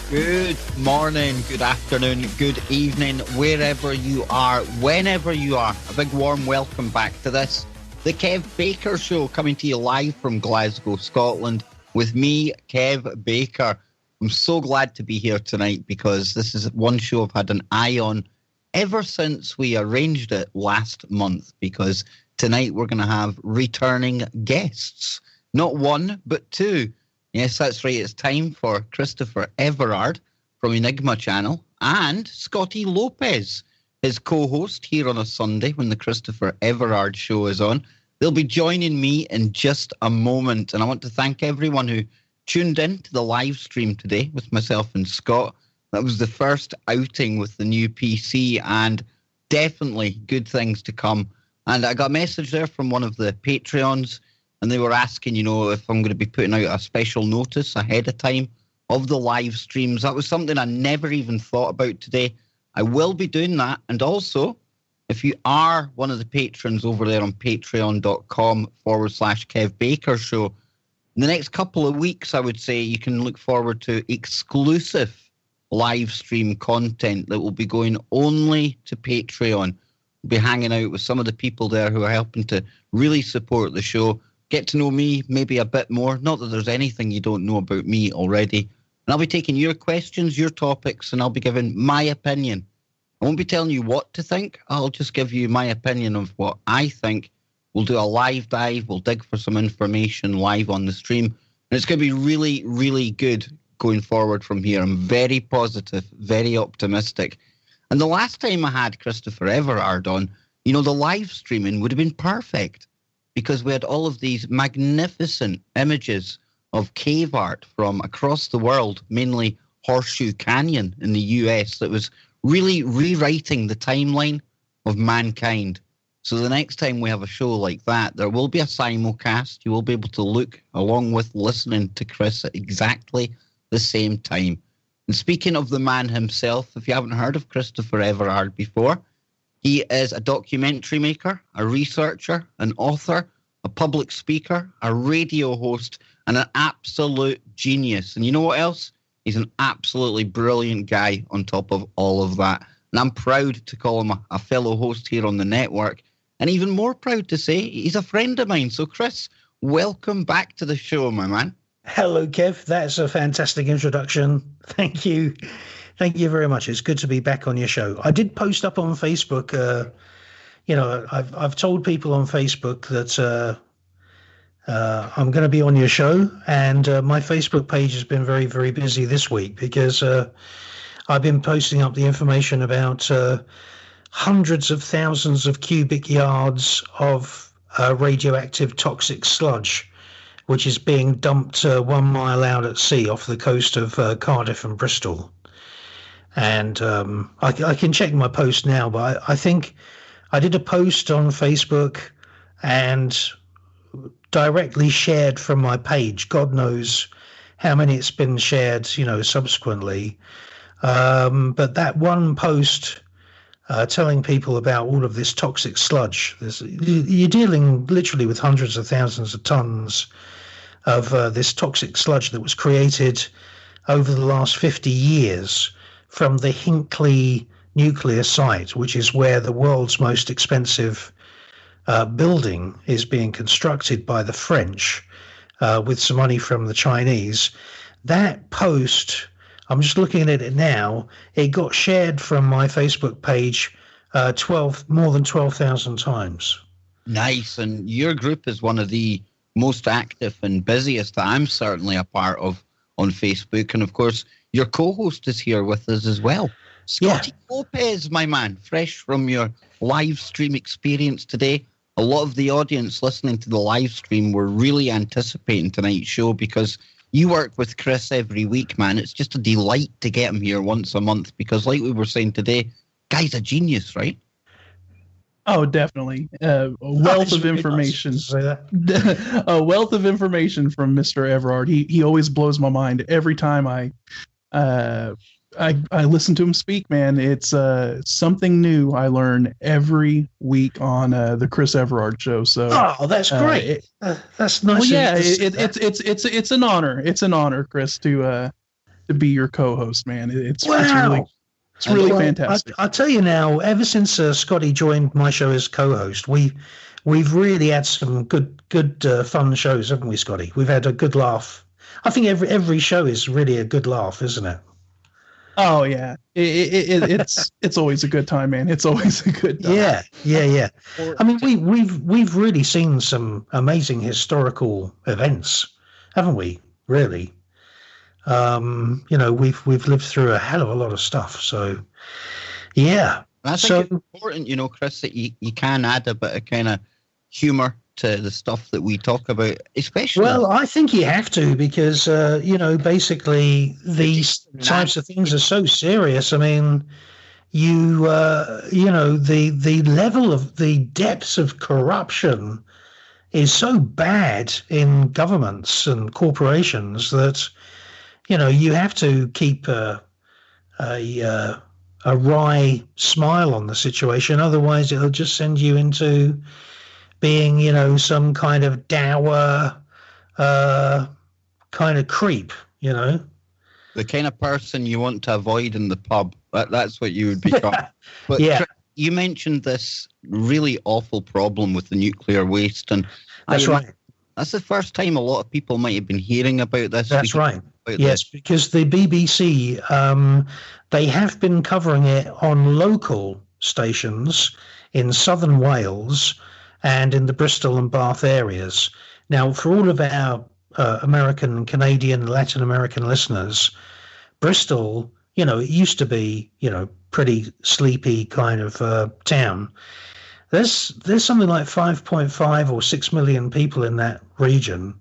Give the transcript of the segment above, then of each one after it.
Good morning, good afternoon, good evening, wherever you are, whenever you are. A big warm welcome back to this, the Kev Baker Show, coming to you live from Glasgow, Scotland, with me, Kev Baker. I'm so glad to be here tonight because this is one show I've had an eye on ever since we arranged it last month, because tonight we're going to have returning guests. Not one, but two. Yes, that's right. It's time for Mr Everard from Enigma Channel and Scotty Lopez, his co-host here on a Sunday when the Mr Everard Show is on. They'll be joining me in just a moment. And I want to thank everyone who tuned in to the live stream today with myself and Scott. That was the first outing with the new PC, and definitely good things to come. And I got a message there from one of the Patreons, and they were asking, if I'm going to be putting out a special notice ahead of time of the live streams. That was something I never even thought about today. I will be doing that. And also, if you are one of the patrons over there on patreon.com/Kev Baker Show, in the next couple of weeks, I would say you can look forward to exclusive live stream content that will be going only to Patreon. We'll be hanging out with some of the people there who are helping to really support the show. Get to know me maybe a bit more. Not that there's anything you don't know about me already. And I'll be taking your questions, your topics, and I'll be giving my opinion. I won't be telling you what to think. I'll just give you my opinion of what I think. We'll do a live dive. We'll dig for some information live on the stream. And it's going to be really, really good going forward from here. I'm very positive, very optimistic. And the last time I had Mr Everard on, the live streaming would have been perfect, because we had all of these magnificent images of cave art from across the world, mainly Horseshoe Canyon in the US, that was really rewriting the timeline of mankind. So the next time we have a show like that, there will be a simulcast. You will be able to look along with listening to Chris at exactly the same time. And speaking of the man himself, if you haven't heard of Mr Everard before, he is a documentary maker, a researcher, an author, a public speaker, a radio host, and an absolute genius. And you know what else? He's an absolutely brilliant guy on top of all of that. And I'm proud to call him a fellow host here on the network. And even more proud to say he's a friend of mine. So, Chris, welcome back to the show, my man. Hello, Kev. That's a fantastic introduction. Thank you. Thank you very much. It's good to be back on your show. I did post up on Facebook. I've told people on Facebook that I'm going to be on your show, and my Facebook page has been very, very busy this week because I've been posting up the information about hundreds of thousands of cubic yards of radioactive toxic sludge, which is being dumped 1 mile out at sea off the coast of Cardiff and Bristol. And I can check my post now, but I think I did a post on Facebook and directly shared from my page. God knows how many it's been shared, subsequently. But that one post telling people about all of this toxic sludge, you're dealing literally with hundreds of thousands of tons of this toxic sludge that was created over the last 50 years from the Hinkley nuclear site, which is where the world's most expensive building is being constructed by the French with some money from the Chinese. That post, I'm just looking at it now, it got shared from my Facebook page more than 12,000 times. Nice. And your group is one of the most active and busiest that I'm certainly a part of on Facebook. And of course, your co-host is here with us as well. Scotty Lopez, my man, fresh from your live stream experience today. A lot of the audience listening to the live stream were really anticipating tonight's show because you work with Chris every week, man. It's just a delight to get him here once a month because, like we were saying today, guy's a genius, right? Oh, definitely. A wealth of information. A wealth of information from Mr. Everard. He always blows my mind every time I listen to him speak, man. It's something new I learn every week on the Chris Everard Show. So, that's great. That's nice. Well, yeah, it's an honor. It's an honor, Chris, to to be your co-host, man. It's really fantastic. I'll tell you now, ever since Scotty joined my show as co-host, we've really had some good fun shows, haven't we, Scotty? We've had a good laugh. I think every show is really a good laugh, isn't it? Oh yeah, it's always a good time, man. It's always a good time. Yeah. I mean, we've really seen some amazing historical events, haven't we? Really, we've lived through a hell of a lot of stuff. So, yeah. I think it's important, Chris, that you can add a bit of kind of humor to the stuff that we talk about, especially. Well, I think you have to because, basically these types of things are so serious. I mean, the level of the depths of corruption is so bad in governments and corporations that, you have to keep a wry smile on the situation. Otherwise, it'll just send you into being, some kind of dour kind of creep, The kind of person you want to avoid in the pub. That's what you would become. But yeah. You mentioned this really awful problem with the nuclear waste. And that's right. That's the first time a lot of people might have been hearing about this. That's right. Yes, because the BBC, they have been covering it on local stations in southern Wales and in the Bristol and Bath areas. Now, for all of our American, Canadian, Latin American listeners, Bristol, it used to be, pretty sleepy kind of town. There's something like 5.5 or 6 million people in that region.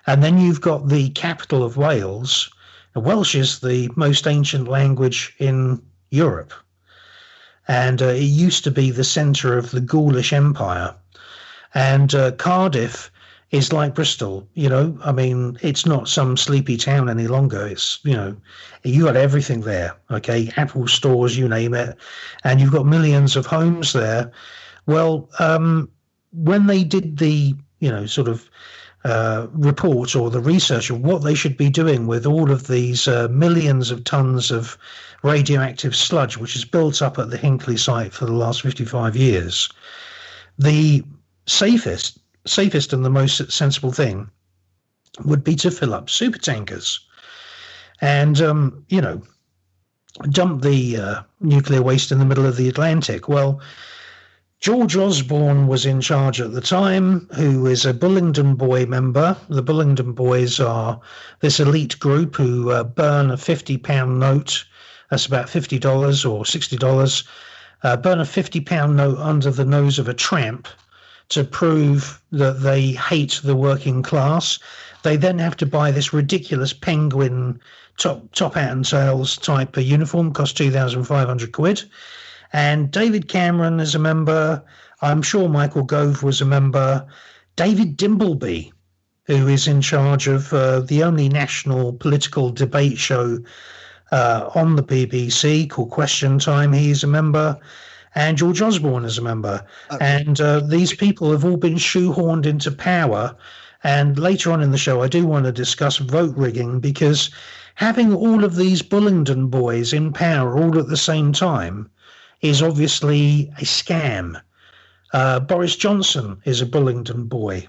And then you've got the capital of Wales. Welsh is the most ancient language in Europe. And it used to be the centre of the Gaulish Empire. And Cardiff is like Bristol, I mean, it's not some sleepy town any longer. It's, you got everything there, okay? Apple stores, you name it. And you've got millions of homes there. Well, when they did the, report or the research of what they should be doing with all of these millions of tons of radioactive sludge, which is built up at the Hinckley site for the last 55 years, the safest and the most sensible thing would be to fill up super tankers and, dump the nuclear waste in the middle of the Atlantic. Well, George Osborne was in charge at the time, who is a Bullingdon Boy member. The Bullingdon Boys are this elite group who burn a £50 note. That's about $50 or $60. Burn a £50 note under the nose of a tramp to prove that they hate the working class. They then have to buy this ridiculous penguin top hat and tails type of uniform, cost 2,500 quid. And David Cameron is a member. I'm sure Michael Gove was a member. David Dimbleby, who is in charge of the only national political debate show on the BBC called Question Time. He's a member. And George Osborne is a member. And these people have all been shoehorned into power. And later on in the show, I do want to discuss vote rigging, because having all of these Bullingdon boys in power all at the same time is obviously a scam. Boris Johnson is a Bullingdon boy.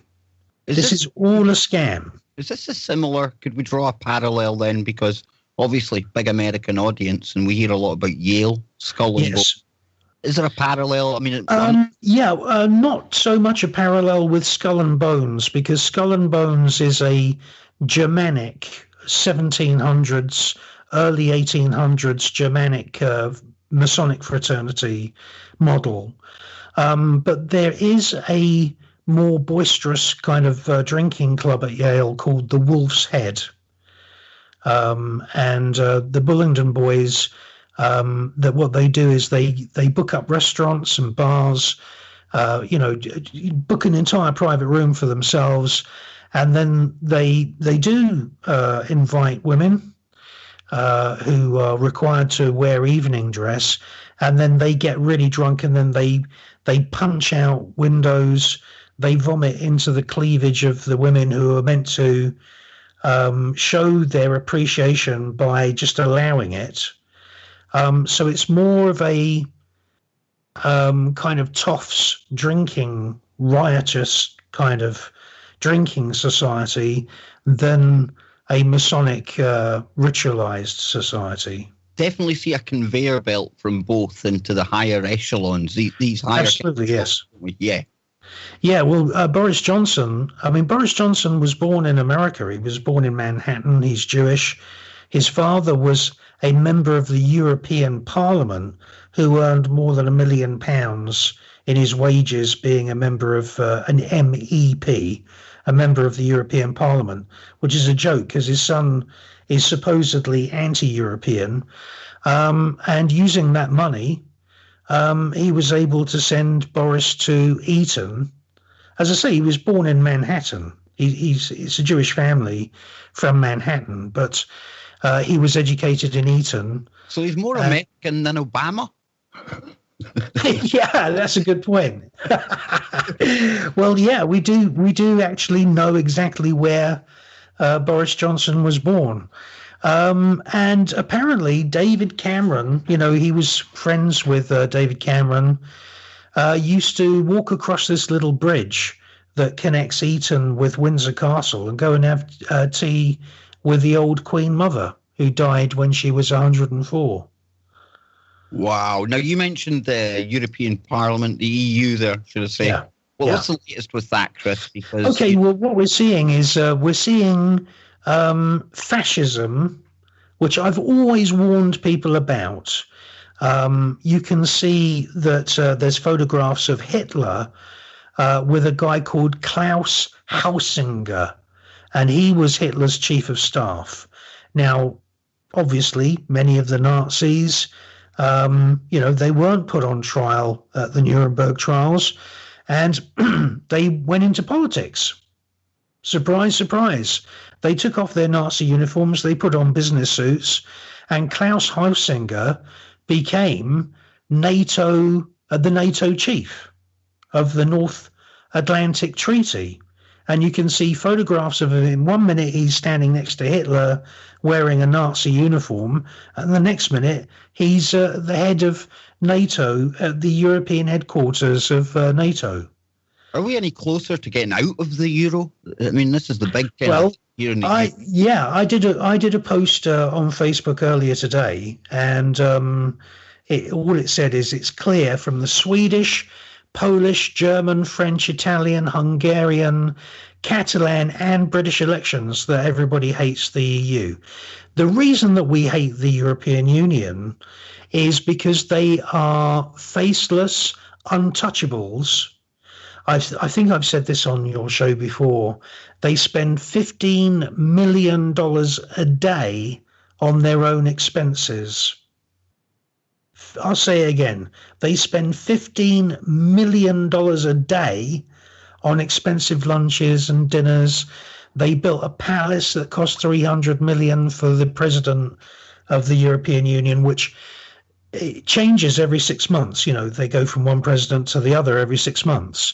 This is all a scam. Is this a similar, could we draw a parallel then? Because obviously, big American audience, and we hear a lot about Yale, Skull and Bones. Is there a parallel? I mean, not so much a parallel with Skull and Bones, because Skull and Bones is a Germanic 1700s, early 1800s Germanic Masonic fraternity model. But there is a more boisterous kind of drinking club at Yale called the Wolf's Head. And the Bullingdon boys, that what they do is they book up restaurants and bars, book an entire private room for themselves, and then they do invite women who are required to wear evening dress, and then they get really drunk, and then they punch out windows, they vomit into the cleavage of the women who are meant to show their appreciation by just allowing it. So it's more of a kind of toffs drinking, riotous kind of drinking society than a Masonic ritualized society. Definitely see a conveyor belt from both into the higher echelons. These higher absolutely echelons. Yes. Yeah, well, Boris Johnson was born in America. He was born in Manhattan. He's Jewish. His father was a member of the European Parliament who earned more than £1 million in his wages being a member of an MEP, a member of the European Parliament, which is a joke because his son is supposedly anti-European. And using that money, he was able to send Boris to Eton. As I say, he was born in Manhattan. It's a Jewish family from Manhattan, but he was educated in Eton. So he's more American than Obama? Yeah, that's a good point. Well, yeah, we do actually know exactly where Boris Johnson was born. And apparently David Cameron, he was friends with David Cameron, used to walk across this little bridge that connects Eton with Windsor Castle and go and have tea with the old Queen Mother, who died when she was 104. Wow. Now, you mentioned the European Parliament, the EU there, should I say. Yeah. Well, yeah. What's the latest with that, Chris? Because okay, well, what we're seeing is fascism, which I've always warned people about. You can see that there's photographs of Hitler with a guy called Klaus Hausinger, and he was Hitler's chief of staff. Now, obviously, many of the Nazis, they weren't put on trial at the Nuremberg trials, and they went into politics. Surprise, surprise. They took off their Nazi uniforms, they put on business suits, and Klaus Hausinger became the NATO chief of the North Atlantic Treaty. And you can see photographs of him. In 1 minute, he's standing next to Hitler wearing a Nazi uniform. And the next minute, he's the head of NATO at the European headquarters of NATO. Are we any closer to getting out of the euro? I mean, this is the big thing here in the UK. I did a post on Facebook earlier today, and all it said is it's clear from the Swedish, Polish, German, French, Italian, Hungarian, Catalan, and British elections that everybody hates the EU. The reason that we hate the European Union is because they are faceless untouchables. I think I've said this on your show before. They spend $15 million a day on their own expenses. I'll say it again. They spend $15 million a day on expensive lunches and dinners. They built a palace that cost $300 million for the president of the European Union, which it changes every 6 months. They go from one president to the other every 6 months.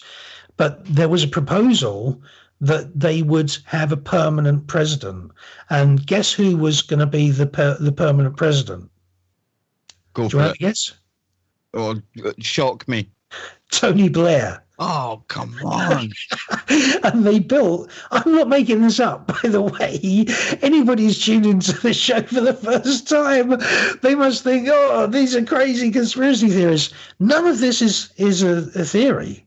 But there was a proposal that they would have a permanent president. And guess who was going to be the permanent president? Go Do you want to guess? Oh, shock me. Tony Blair. Oh, come on. And they built, I'm not making this up, by the way. Anybody who's tuned into the show for the first time, they must think, oh, these are crazy conspiracy theories. None of this is a theory.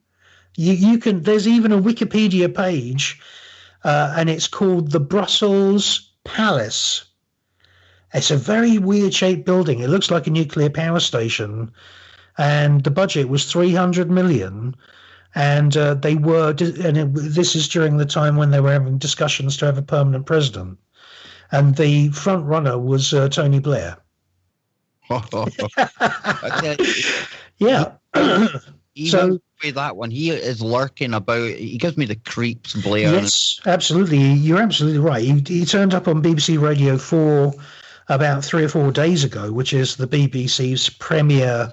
You can. There's even a Wikipedia page, and it's called the Brussels Palace. It's a very weird-shaped building. It looks like a nuclear power station, and the budget was $300 million. And this is during the time when they were having discussions to have a permanent president, and the front runner was Tony Blair. Yeah. So that one, he is lurking about. He gives me the creeps, Blair. Yes, absolutely. You're absolutely right. He turned up on BBC Radio 4 about 3 or 4 days ago, which is the BBC's premier.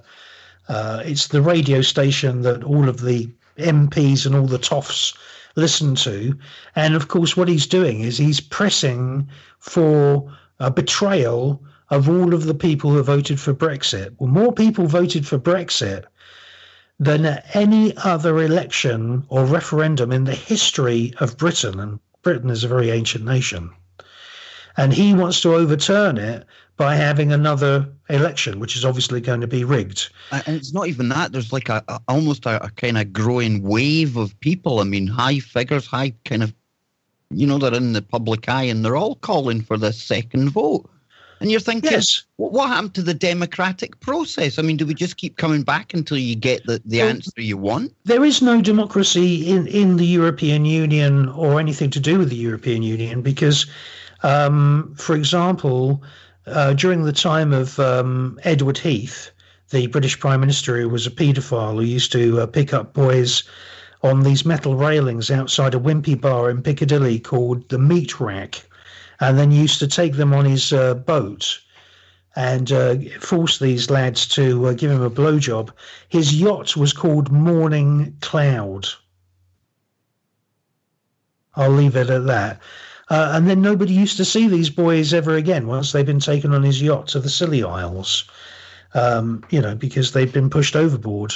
It's the radio station that all of the MPs and all the toffs listened to. And of course, what he's doing is he's pressing for a betrayal of all of the people who voted for Brexit. Well, more people voted for Brexit than any other election or referendum in the history of Britain. And Britain is a very ancient nation. And he wants to overturn it by having another election, which is obviously going to be rigged. And it's not even that. There's like almost a kind of growing wave of people. I mean, high figures, high kind of, they're in the public eye and they're all calling for this second vote. And you're thinking, yes, what happened to the democratic process? I mean, do we just keep coming back until you get the answer you want? There is no democracy in the European Union or anything to do with the European Union because, for example, during the time of Edward Heath, the British Prime Minister, who was a paedophile who used to pick up boys on these metal railings outside a wimpy bar in Piccadilly called the Meat Rack, and then used to take them on his boat and force these lads to give him a blowjob. His yacht was called Morning Cloud. I'll leave it at that. And then nobody used to see these boys ever again once they've been taken on his yacht to the Scilly Isles, because they've been pushed overboard.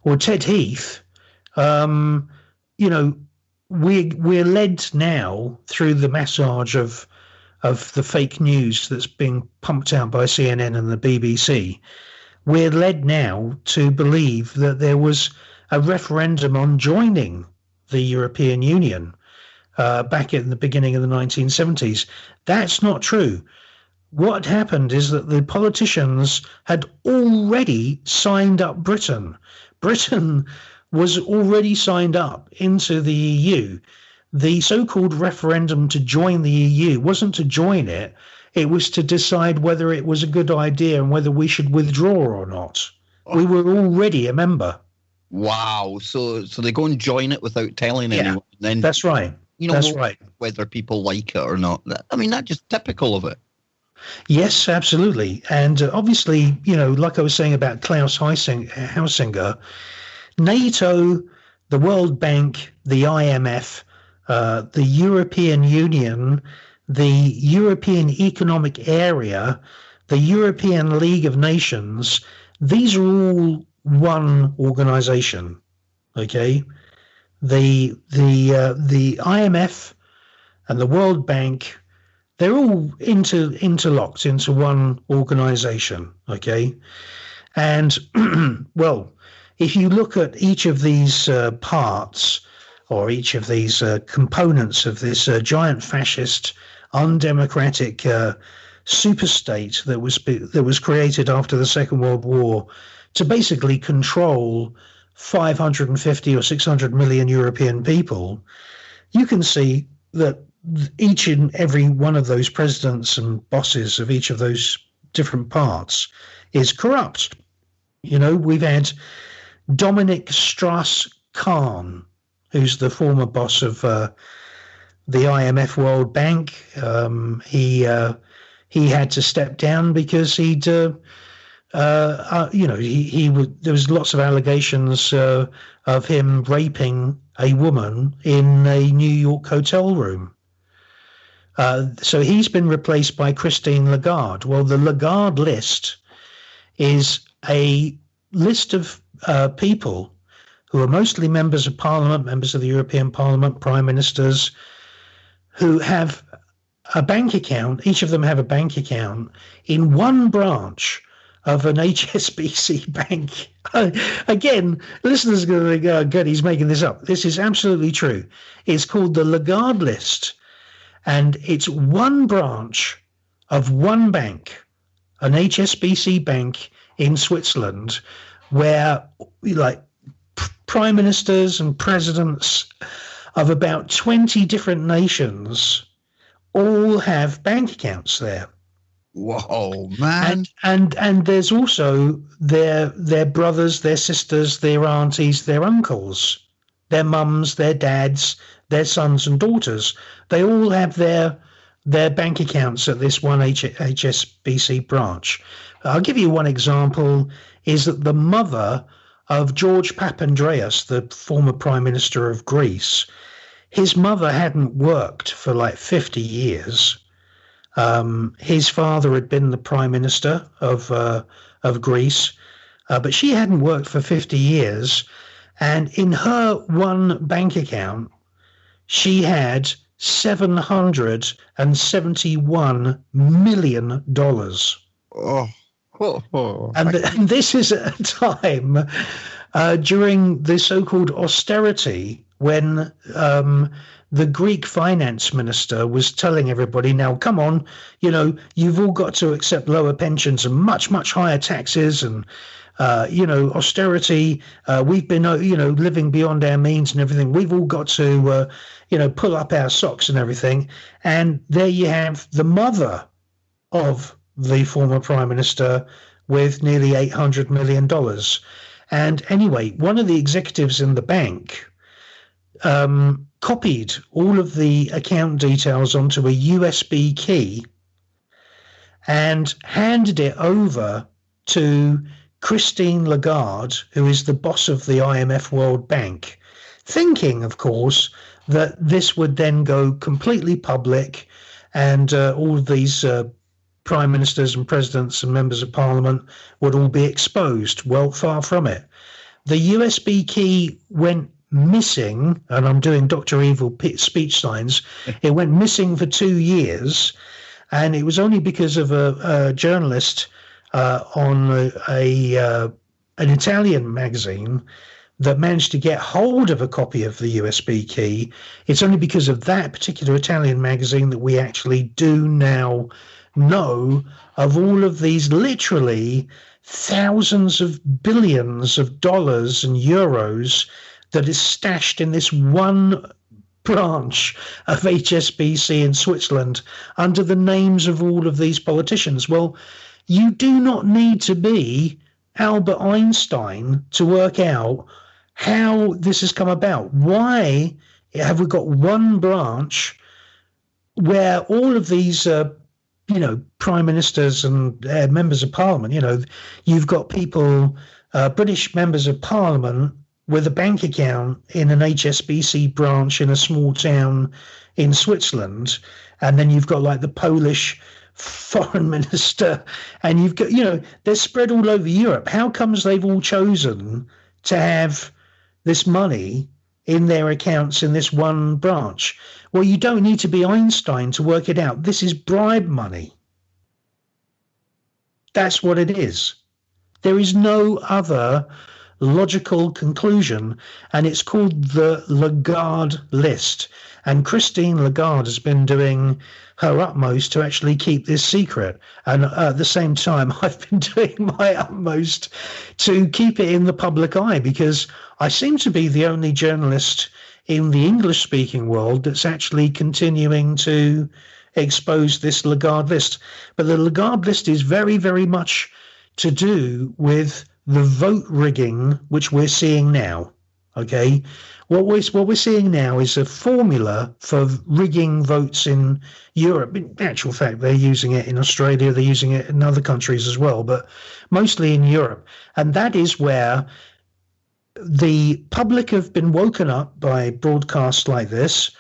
Or Ted Heath, we're led now through the massage of the fake news that's being pumped out by CNN and the BBC. We're led now to believe that there was a referendum on joining the European Union back in the beginning of the 1970s. That's not true. What happened is that the politicians had already signed up Britain. Britain was already signed up into the EU. The so-called referendum to join the EU wasn't to join it. It was to decide whether it was a good idea and whether we should withdraw or not. We were already a member. Wow. So they go and join it without telling anyone. Then that's right. That's right. Whether people like it or not. I mean, that's just typical of it. Yes, absolutely. And obviously, like I was saying about Klaus Hausinger, NATO, the World Bank, the IMF, the European Union, the European Economic Area, the European League of Nations, these are all one organization, okay? The IMF and the World Bank, they're all interlocked into one organization, okay? And, well, if you look at each of these parts or each of these components of this giant fascist, undemocratic superstate that was created after the Second World War to basically control 550 or 600 million European people, you can see that each and every one of those presidents and bosses of each of those different parts is corrupt. We've had Dominic Strauss-Kahn, who's the former boss of the IMF World Bank. He had to step down because there was lots of allegations of him raping a woman in a New York hotel room. So he's been replaced by Christine Lagarde. Well, the Lagarde list is a list of people who are mostly members of Parliament, members of the European Parliament, prime ministers, who have a bank account. Each of them have a bank account in one branch of an HSBC bank. Again, listeners are going to think, oh, good, he's making this up. This is absolutely true. It's called the Lagarde list, and it's one branch of one bank, an HSBC bank in Switzerland, where prime ministers and presidents of about 20 different nations all have bank accounts there. Whoa, man. And there's also their brothers, their sisters, their aunties, their uncles, their mums, their dads, their sons and daughters. They all have their bank accounts at this one HSBC branch. I'll give you one example, is that the mother of George Papandreou, the former Prime Minister of Greece, his mother hadn't worked for like 50 years. His father had been the prime minister of Greece, but she hadn't worked for 50 years. And in her one bank account, she had $771 million. And this is at a time during the so-called austerity when the Greek finance minister was telling everybody, now, come on, you've all got to accept lower pensions and much, much higher taxes and, austerity. We've been, living beyond our means and everything. We've all got to, pull up our socks and everything. And there you have the mother of the former prime minister with nearly $800 million. And anyway, one of the executives in the bank copied all of the account details onto a USB key and handed it over to Christine Lagarde, who is the boss of the IMF World Bank, thinking, of course, that this would then go completely public and all of these prime ministers and presidents and members of parliament would all be exposed. Well, far from it. The USB key went missing, and I'm doing Dr. Evil speech signs. It went missing for 2 years, and it was only because of a journalist on an Italian magazine that managed to get hold of a copy of the USB key. It's only because of that particular Italian magazine that we actually do now know of all of these literally thousands of billions of dollars and euros that is stashed in this one branch of HSBC in Switzerland under the names of all of these politicians. Well, you do not need to be Albert Einstein to work out how this has come about. Why have we got one branch where all of these prime ministers and members of parliament, you've got people, British members of parliament with a bank account in an HSBC branch in a small town in Switzerland, and then you've got like the Polish foreign minister, and you've got, they're spread all over Europe. How comes they've all chosen to have this money in their accounts in this one branch? Well, you don't need to be Einstein to work it out. This is bribe money. That's what it is. There is no other logical conclusion, and it's called the Lagarde list. And Christine Lagarde has been doing her utmost to actually keep this secret. And at the same time, I've been doing my utmost to keep it in the public eye, because I seem to be the only journalist in the English-speaking world that's actually continuing to expose this Lagarde list. But the Lagarde list is very, very much to do with the vote rigging, which we're seeing now. Okay, what we're seeing now is a formula for rigging votes in Europe. In actual fact, they're using it in Australia, they're using it in other countries as well, but mostly in Europe. And that is where the public have been woken up by broadcasts like this.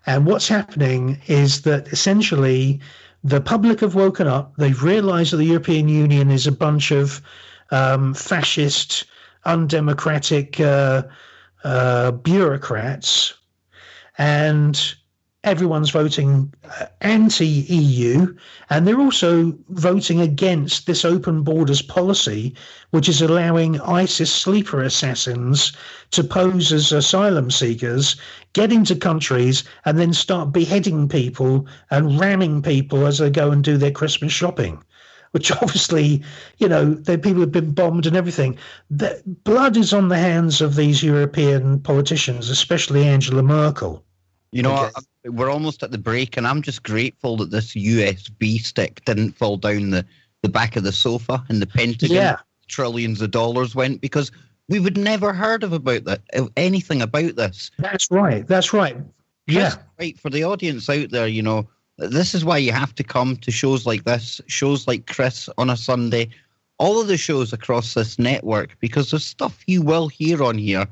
And what's happening is that essentially the public have woken up. They've realized that the European Union is a bunch of fascist, undemocratic bureaucrats, and everyone's voting anti-EU, and they're also voting against this open borders policy, which is allowing ISIS sleeper assassins to pose as asylum seekers, get into countries, and then start beheading people and ramming people as they go and do their Christmas shopping. Which obviously, the people have been bombed and everything. The blood is on the hands of these European politicians, especially Angela Merkel. We're almost at the break, and I'm just grateful that this USB stick didn't fall down the back of the sofa in the Pentagon. Yeah. Trillions of dollars went, because we would never heard of anything about this. That's right. Yeah. Right, for the audience out there, this is why you have to come to shows like this, shows like Chris on a Sunday, all of the shows across this network, because there's stuff you will hear on here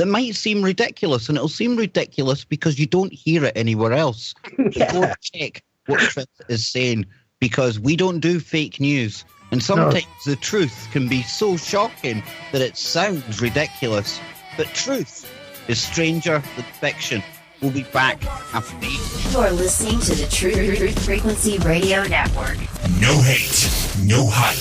that might seem ridiculous, and it'll seem ridiculous because you don't hear it anywhere else. Yeah. Go check what Chris is saying, because we don't do fake news, and sometimes the truth can be so shocking that it sounds ridiculous, but truth is stranger than fiction. We'll be back after these. You're listening to the Truth Frequency Radio Network. No hate, no hype,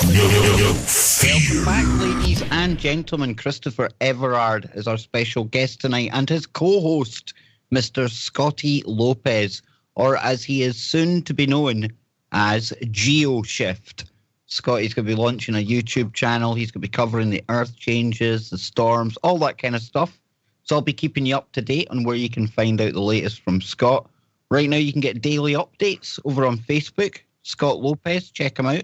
no fear. Welcome back, ladies and gentlemen. Christopher Everard is our special guest tonight, and his co-host, Mr. Scotty Lopez, or as he is soon to be known as GeoShift. Scotty's going to be launching a YouTube channel. He's going to be covering the earth changes, the storms, all that kind of stuff. So I'll be keeping you up to date on where you can find out the latest from Scott. Right now, you can get daily updates over on Facebook. Scott Lopez, check him out.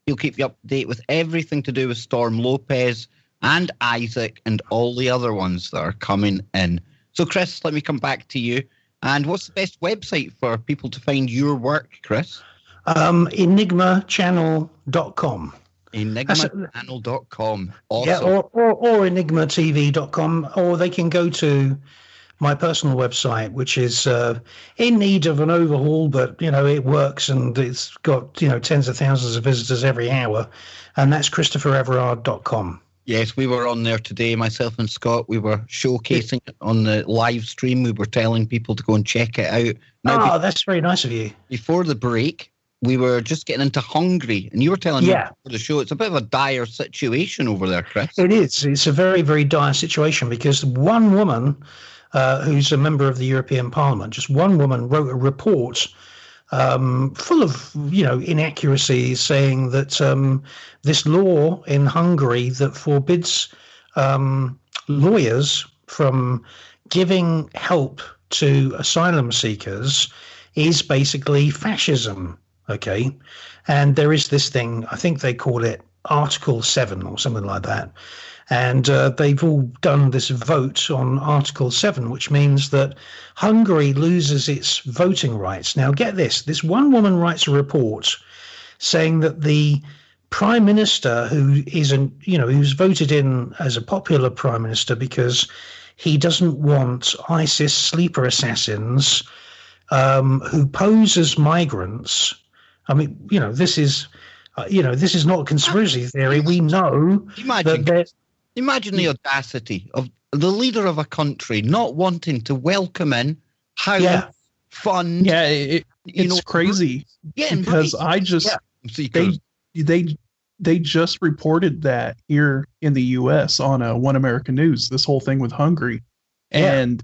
He'll keep you up to date with everything to do with Storm Lopez and Isaac and all the other ones that are coming in. So, Chris, let me come back to you. And what's the best website for people to find your work, Chris? EnigmaChannel.com. EnigmaChannel.com. Awesome. Yeah, or EnigmaTV.com, or they can go to my personal website, which is in need of an overhaul, but it works, and it's got tens of thousands of visitors every hour, and that's ChristopherEverard.com. Yes, we were on there today, myself and Scott. We were showcasing it on the live stream. We were telling people to go and check it out. Now, that's very nice of you. Before the break, we were just getting into Hungary, and you were telling me before the show, it's a bit of a dire situation over there, Chris. It is. It's a very, very dire situation, because one woman who's a member of the European Parliament, just one woman, wrote a report full of inaccuracies, saying that this law in Hungary that forbids lawyers from giving help to asylum seekers is basically fascism. Okay, and there is this thing, I think they call it Article 7 or something like that. And they've all done this vote on Article 7, which means that Hungary loses its voting rights. Now, get this. This one woman writes a report saying that the prime minister, who is who's voted in as a popular prime minister because he doesn't want ISIS sleeper assassins who pose as migrants. I mean, this is not a conspiracy theory. We know Imagine the audacity of the leader of a country not wanting to welcome in, fund. Yeah, it's crazy. Yeah, because they just reported that here in the U.S. on One American News. This whole thing with Hungary, and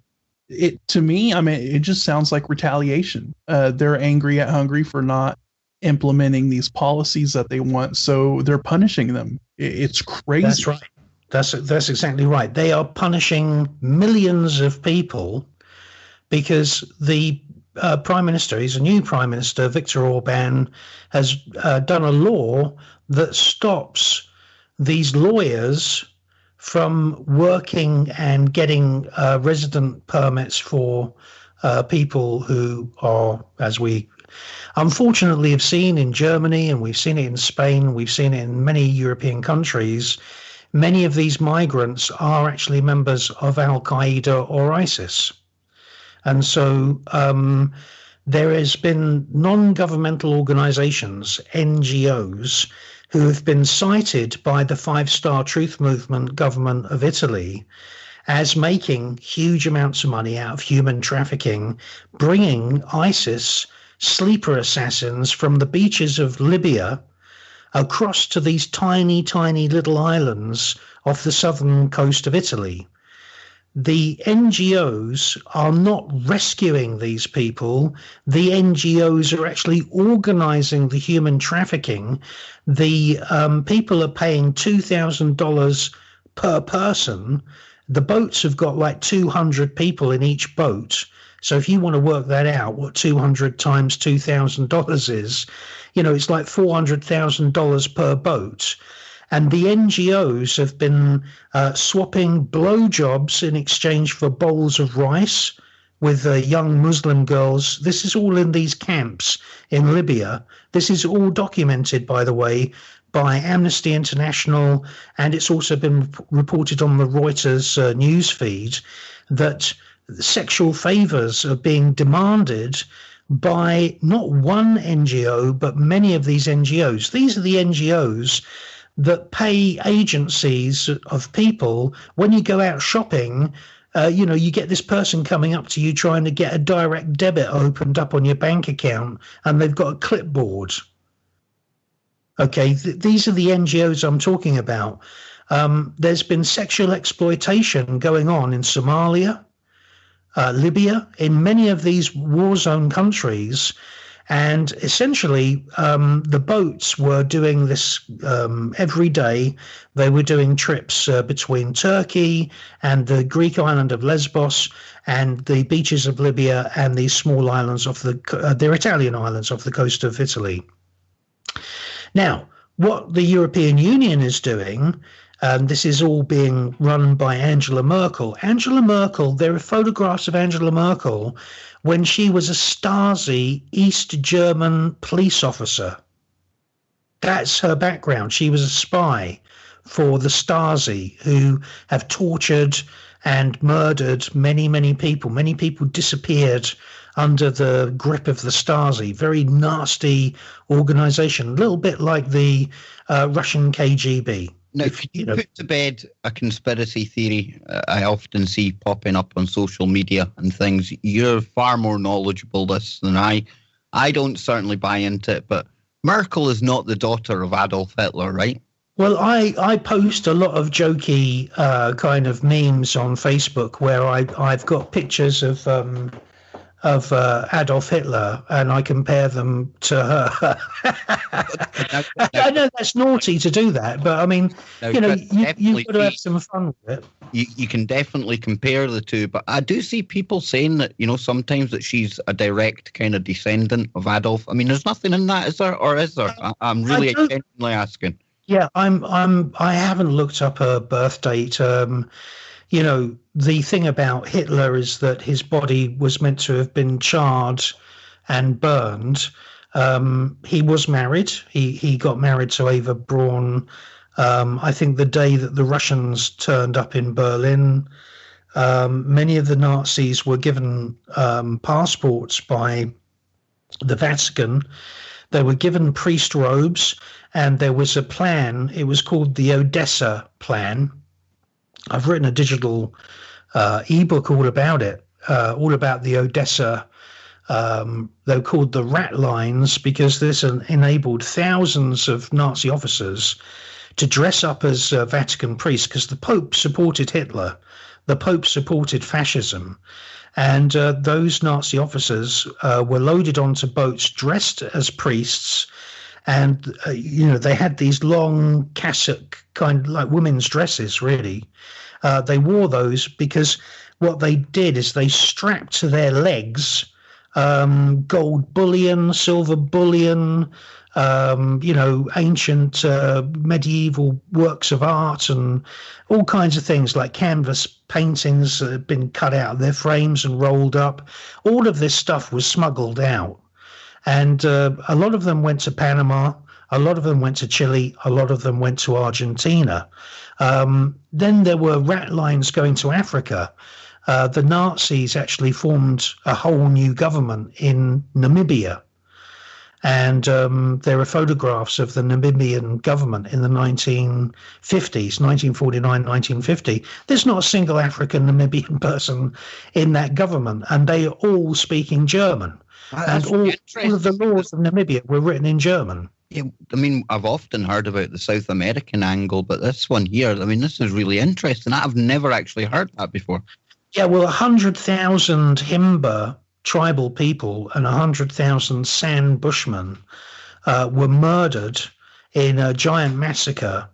to me, it just sounds like retaliation. They're angry at Hungary for not implementing these policies that they want, so they're punishing them. It's crazy. That's right. That's exactly right. They are punishing millions of people because the prime minister, he's a new prime minister, Viktor Orban, has done a law that stops these lawyers from working and getting resident permits for people who are, as we unfortunately have seen in Germany, and we've seen it in Spain, we've seen it in many European countries. Many of these migrants are actually members of Al-Qaeda or ISIS. And so there has been non-governmental organizations, NGOs, who have been cited by the Five-Star Truth Movement government of Italy as making huge amounts of money out of human trafficking, bringing ISIS sleeper assassins from the beaches of Libya across to these tiny, tiny little islands off the southern coast of Italy. The NGOs are not rescuing these people. The NGOs are actually organizing the human trafficking. The people are paying $2,000 per person. The boats have got like 200 people in each boat. So if you want to work that out, what 200 times $2,000 is, it's like $400,000 per boat. And the NGOs have been swapping blowjobs in exchange for bowls of rice with young Muslim girls. This is all in these camps in Libya. This is all documented, by the way, by Amnesty International, and it's also been reported on the Reuters news feed that sexual favors are being demanded by not one NGO, but many of these NGOs. These are the NGOs that pay agencies of people. When you go out shopping, you get this person coming up to you trying to get a direct debit opened up on your bank account, and they've got a clipboard. Okay, these are the NGOs I'm talking about. There's been sexual exploitation going on in Somalia, Libya, in many of these war zone countries. And essentially, the boats were doing this every day. They were doing trips between Turkey and the Greek island of Lesbos and the beaches of Libya and these small islands off they're Italian islands off the coast of Italy. Now, what the European Union is doing, this is all being run by Angela Merkel. Angela Merkel, there are photographs of Angela Merkel when she was a Stasi East German police officer. That's her background. She was a spy for the Stasi, who have tortured and murdered many, many people. Many people disappeared under the grip of the Stasi. Very nasty organization, a little bit like the Russian KGB. Now, if you put to bed a conspiracy theory I often see popping up on social media and things, you're far more knowledgeable this than I. I don't certainly buy into it, but Merkel is not the daughter of Adolf Hitler, right? Well, I post a lot of jokey kind of memes on Facebook where I've got pictures of Adolf Hitler, and I compare them to her. I know that's naughty to do that, but I mean, you've got to have some fun with it. You can definitely compare the two, but I do see people saying that, sometimes that she's a direct kind of descendant of Adolf. I mean, there's nothing in that, is there, or is there? I'm really genuinely asking. Yeah, I haven't looked up her birth date. The thing about Hitler is that his body was meant to have been charred and burned. He was married. He got married to Eva Braun. I think the day that the Russians turned up in Berlin, many of the Nazis were given passports by the Vatican. They were given priest robes, and there was a plan. It was called the Odessa Plan. I've written a digital ebook all about it, all about the Odessa. They're called the Ratlines because this enabled thousands of Nazi officers to dress up as Vatican priests, because the Pope supported Hitler. The Pope supported fascism. And those Nazi officers were loaded onto boats dressed as priests. And, they had these long cassock, kind of like women's dresses, really. They wore those because what they did is they strapped to their legs gold bullion, silver bullion, ancient medieval works of art and all kinds of things like canvas paintings that had been cut out of their frames and rolled up. All of this stuff was smuggled out. And a lot of them went to Panama, a lot of them went to Chile, a lot of them went to Argentina. Then there were ratlines going to Africa. The Nazis actually formed a whole new government in Namibia. And there are photographs of the Namibian government in the 1950s, 1949, 1950. There's not a single African Namibian person in that government, and they are all speaking German. And all of the laws of Namibia were written in German. Yeah, I mean, I've often heard about the South American angle, but this one here, I mean, this is really interesting. I've never actually heard that before. Yeah, well, 100,000 Himba tribal people and 100,000 San Bushmen were murdered in a giant massacre.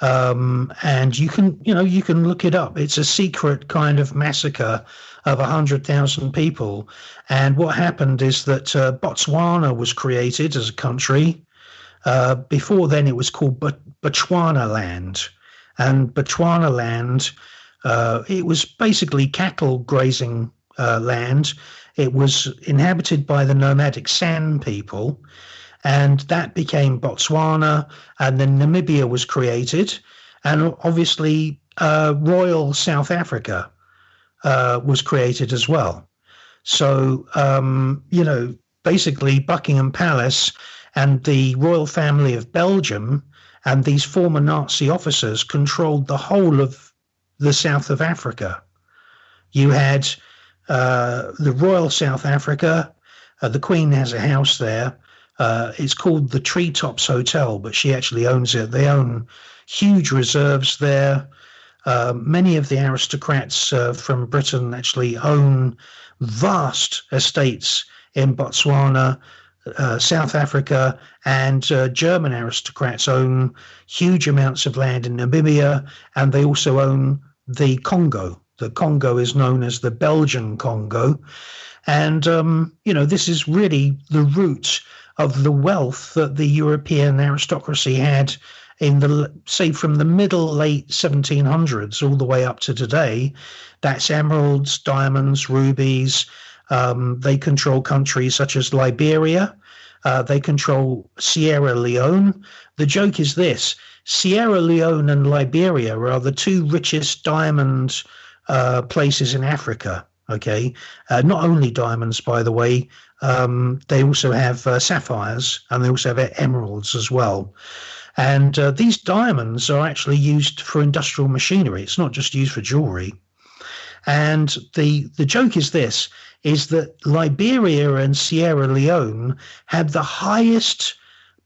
And you can look it up. It's a secret kind of massacre of 100,000 people. And what happened is that Botswana was created as a country. Before then, it was called Botswana Land. And Botswana Land, it was basically cattle grazing land. It was inhabited by the nomadic San people. and that became Botswana, and then Namibia was created, and obviously Royal South Africa was created as well. So, basically Buckingham Palace and the royal family of Belgium and these former Nazi officers controlled the whole of the south of Africa. You had the Royal South Africa. The Queen has a house there. It's called the Treetops Hotel, but she actually owns it. They own huge reserves there. Many of the aristocrats from Britain actually own vast estates in Botswana, South Africa, and German aristocrats own huge amounts of land in Namibia, and they also own the Congo. The Congo is known as the Belgian Congo. And, this is really the root of the wealth that the European aristocracy had in from the late 1700s all the way up to today. That's emeralds, diamonds, rubies. They control countries such as Liberia. They control Sierra Leone. The joke is this: Sierra Leone and Liberia are the two richest diamond places in Africa. Okay, not only diamonds, by the way. They also have sapphires, and they also have emeralds as well. And these diamonds are actually used for industrial machinery. It's not just used for jewelry. And the joke is this, is that Liberia and Sierra Leone had the highest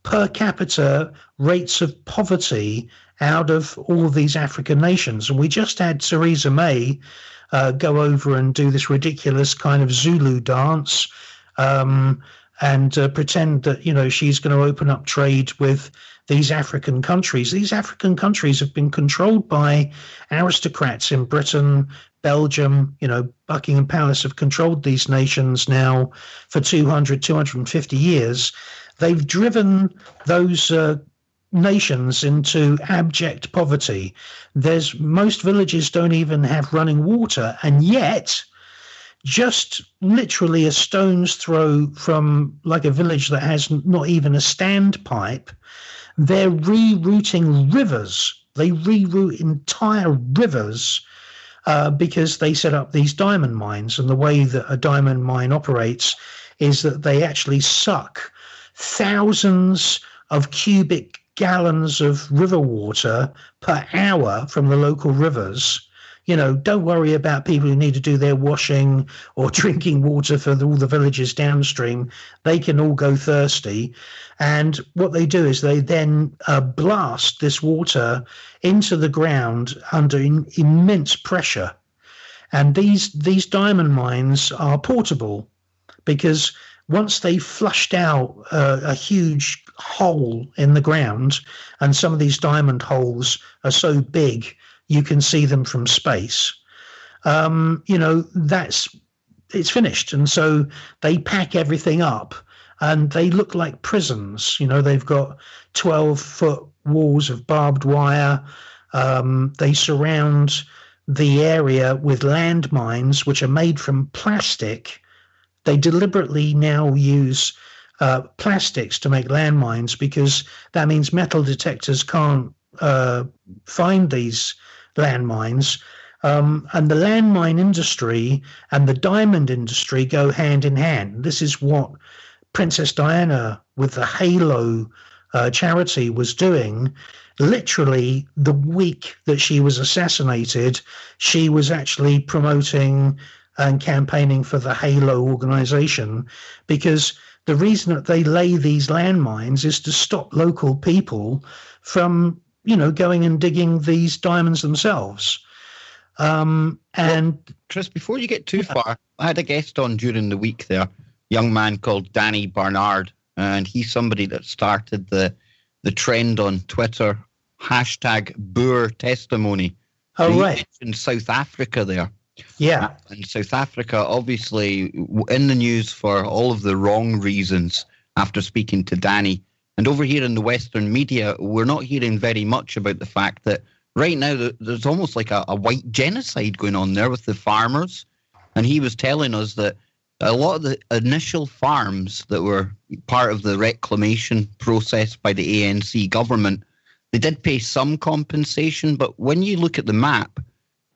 per capita rates of poverty out of all of these African nations. And we just had Theresa May go over and do this ridiculous kind of Zulu dance and pretend that, she's going to open up trade with these African countries. These African countries have been controlled by aristocrats in Britain, Belgium. Buckingham Palace have controlled these nations now for 250 years. They've driven those nations into abject poverty. Most villages don't even have running water, and yet just literally a stone's throw from like a village that has not even a standpipe, they're rerouting rivers. They reroute entire rivers because they set up these diamond mines. And the way that a diamond mine operates is that they actually suck thousands of cubic gallons of river water per hour from the local rivers. Don't worry about people who need to do their washing or drinking water for all the villages downstream. They can all go thirsty. And what they do is they then blast this water into the ground under immense pressure. And these diamond mines are portable because once they flushed out a huge hole in the ground, and some of these diamond holes are so big you can see them from space, it's finished. And so they pack everything up and they look like prisons. They've got 12-foot walls of barbed wire. They surround the area with landmines, which are made from plastic. They deliberately now use plastics to make landmines because that means metal detectors can't find these landmines. And the landmine industry and the diamond industry go hand in hand. This is what Princess Diana with the Halo charity was doing. Literally the week that she was assassinated, she was actually promoting and campaigning for the Halo organization, because the reason that they lay these landmines is to stop local people from, going and digging these diamonds themselves. Chris, before you get too far, I had a guest on during the week there, young man called Danny Barnard, and he's somebody that started the trend on Twitter, #Boer Testimony. Oh, right. In South Africa there. Yeah. And South Africa, obviously, in the news for all of the wrong reasons after speaking to Danny. And over here in the Western media, we're not hearing very much about the fact that right now there's almost like a white genocide going on there with the farmers. And he was telling us that a lot of the initial farms that were part of the reclamation process by the ANC government, they did pay some compensation, but when you look at the map,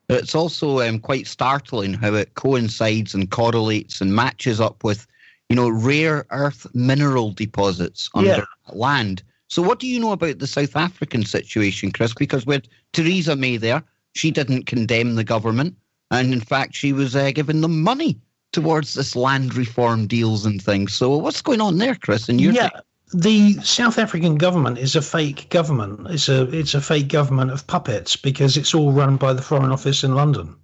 it's also quite startling how it coincides and correlates and matches up with, rare earth mineral deposits under land. So what do you know about the South African situation, Chris? Because with Theresa May there, she didn't condemn the government. And in fact, she was giving them money towards this land reform deals and things. So what's going on there, Chris? The South African government is a fake government. It's a fake government of puppets because it's all run by the Foreign Office in London.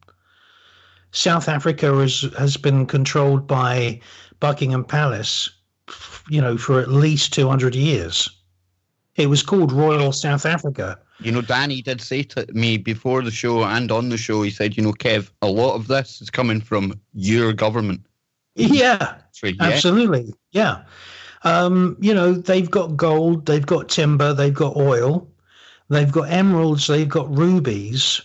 South Africa has been controlled by Buckingham Palace, for at least 200 years. It was called Royal South Africa. Danny did say to me before the show and on the show, he said, Kev, a lot of this is coming from your government. Yeah, absolutely. Yeah. They've got gold, they've got timber, they've got oil, they've got emeralds, they've got rubies.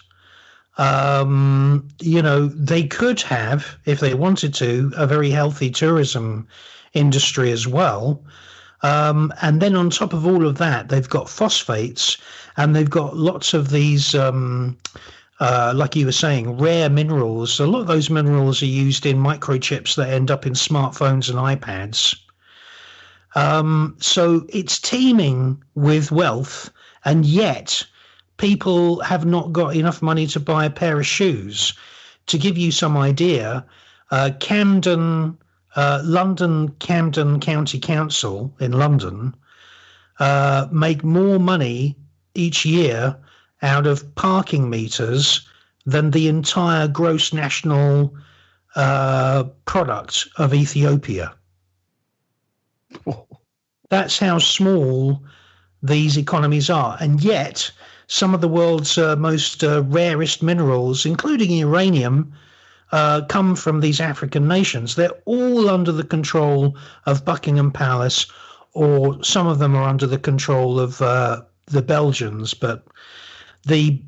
They could have, if they wanted to, a very healthy tourism industry as well. And then on top of all of that, they've got phosphates and they've got lots of these, like you were saying, rare minerals. A lot of those minerals are used in microchips that end up in smartphones and iPads. So it's teeming with wealth, and yet people have not got enough money to buy a pair of shoes. To give you some idea, London Camden County Council in London make more money each year out of parking meters than the entire gross national product of Ethiopia. That's how small these economies are. And yet, some of the world's most rarest minerals, including uranium, come from these African nations. They're all under the control of Buckingham Palace, or some of them are under the control of the Belgians. But the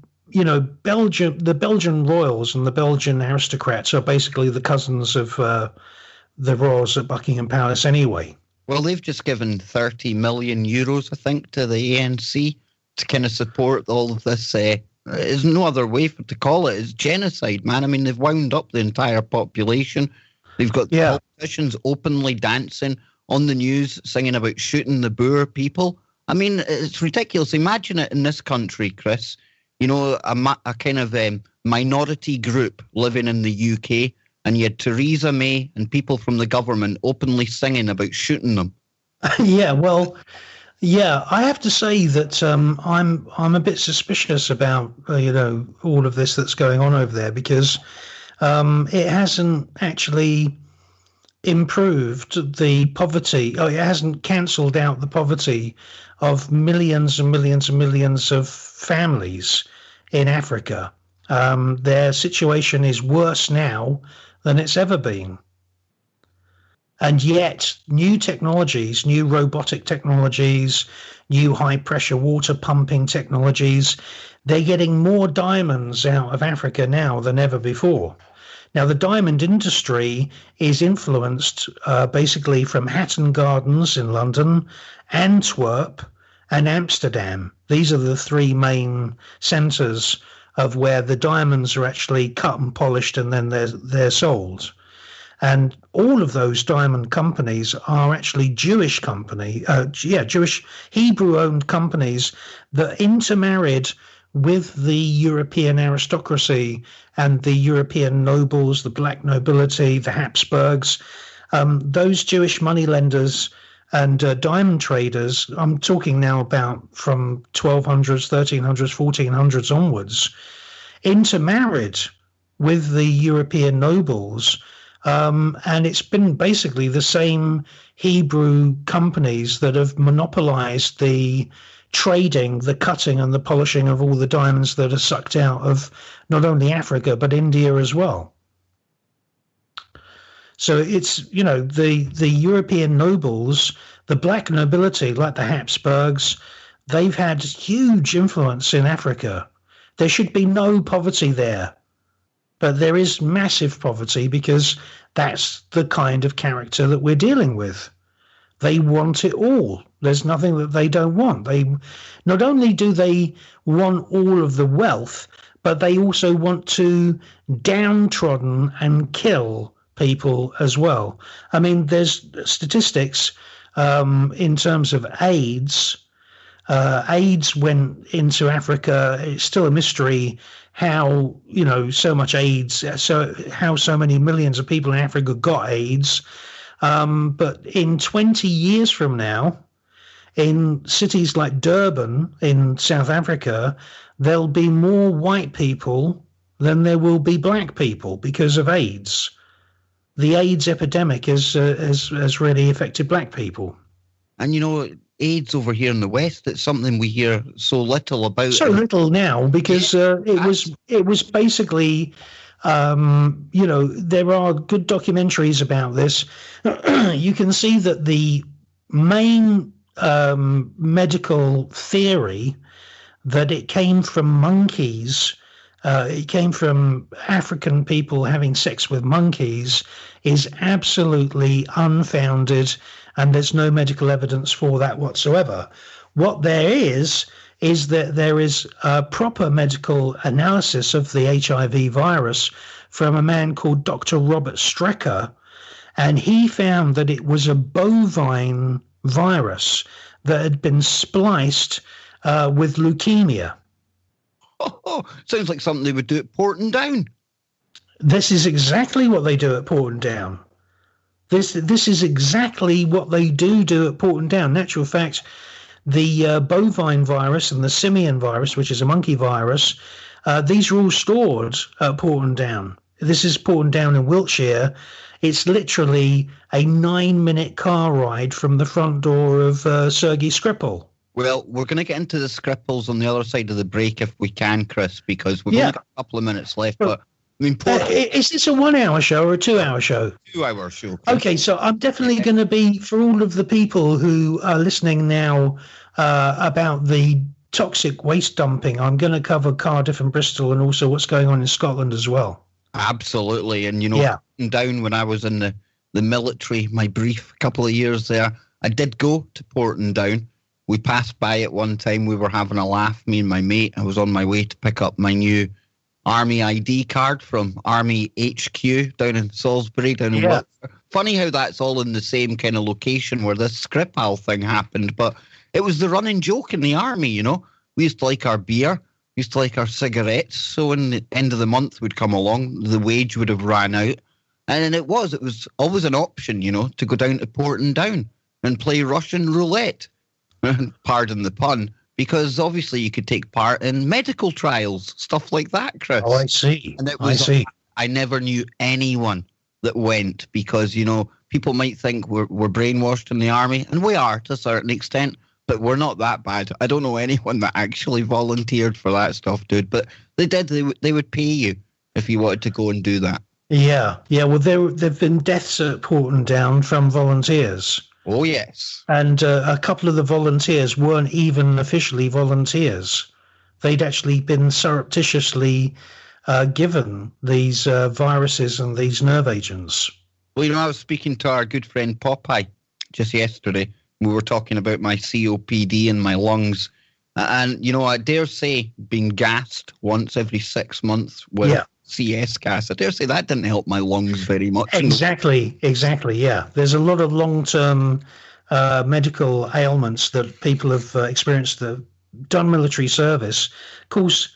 Belgian royals and the Belgian aristocrats are basically the cousins of the royals at Buckingham Palace anyway. Well, they've just given 30 million euros, I think, to the ANC to kind of support all of this. There's no other way to call it. It's genocide, man. I mean, they've wound up the entire population. They've got politicians openly dancing on the news, singing about shooting the Boer people. I mean, it's ridiculous. Imagine it in this country, Chris. A kind of minority group living in the UK, and you had Theresa May and people from the government openly singing about shooting them. I have to say that I'm a bit suspicious about all of this that's going on over there, because it hasn't actually improved the poverty. It hasn't cancelled out the poverty of millions and millions and millions of families in Africa. Their situation is worse now than it's ever been. And yet new technologies, new robotic technologies, new high-pressure water pumping technologies, they're getting more diamonds out of Africa now than ever before. Now, the diamond industry is influenced basically from Hatton Gardens in London, Antwerp, and Amsterdam. These are the three main centres of where the diamonds are actually cut and polished, and then they're sold. And all of those diamond companies are actually Jewish Hebrew-owned companies that intermarried with the European aristocracy and the European nobles, the black nobility, the Habsburgs. Those Jewish moneylenders and diamond traders, I'm talking now about from 1200s, 1300s, 1400s onwards, intermarried with the European nobles. And it's been basically the same Hebrew companies that have monopolized the trading, the cutting and the polishing of all the diamonds that are sucked out of not only Africa, but India as well. So it's, the European nobles, the black nobility, like the Habsburgs, they've had huge influence in Africa. There should be no poverty there. but there is massive poverty because that's the kind of character that we're dealing with. They want it all. There's nothing that they don't want. They not only do they want all of the wealth, but they also want to downtrodden and kill people as well. I mean, there's statistics in terms of AIDS. AIDS went into Africa. It's still a mystery how, so much AIDS, how so many millions of people in Africa got AIDS. But in 20 years from now, in cities like Durban in South Africa, there'll be more white people than there will be black people because of AIDS. The AIDS epidemic has really affected black people. And AIDS over here in the West, it's something we hear so little about. So little now because it was basically, there are good documentaries about this. You can see that the main medical theory that it came from monkeys, it came from African people having sex with monkeys, is absolutely unfounded, and there's no medical evidence for that whatsoever. What there is that there is a proper medical analysis of the HIV virus from a man called Dr. Robert Strecker, and he found that it was a bovine virus that had been spliced with leukemia. Oh, sounds like something they would do at Portendown. This is exactly what they do at Portendown. This is exactly what they do at Portendown. Natural fact, the bovine virus and the simian virus, which is a monkey virus, these are all stored at Portendown. This is Portendown in Wiltshire. It's literally a 9-minute car ride from the front door of Sergei Skripal. Well, we're going to get into the Skripals on the other side of the break if we can, Chris, because we've only got a couple of minutes left. But I mean, is this a 1 hour show or a 2 hour show? 2 hour show. Chris. Okay, so I'm definitely going to be, for all of the people who are listening now about the toxic waste dumping, I'm going to cover Cardiff and Bristol and also what's going on in Scotland as well. Absolutely. And, down when I was in the military, my brief couple of years there, I did go to Portendown. We passed by it one time. We were having a laugh, me and my mate. I was on my way to pick up my new Army ID card from Army HQ down in Salisbury, down in Wiltshire. Funny how that's all in the same kind of location where this Skripal thing happened. But it was the running joke in the Army, We used to like our beer. We used to like our cigarettes. So when the end of the month would come along, the wage would have ran out. And it was always an option, to go down to Portendown and play Russian roulette. Pardon the pun, because obviously you could take part in medical trials, stuff like that, Chris. Oh, I see. And I see. I never knew anyone that went because, people might think we're brainwashed in the army, and we are to a certain extent, but we're not that bad. I don't know anyone that actually volunteered for that stuff, dude, but they did. They would pay you if you wanted to go and do that. Yeah. Well, there've been deaths at Portendown from volunteers. Oh, yes. And a couple of the volunteers weren't even officially volunteers. They'd actually been surreptitiously given these viruses and these nerve agents. Well, I was speaking to our good friend Popeye just yesterday. We were talking about my COPD in my lungs. And, I dare say being gassed once every 6 months with CS gas, I dare say that didn't help my lungs very much. Exactly, yeah. There's a lot of long-term medical ailments that people have experienced that have done military service. Of course,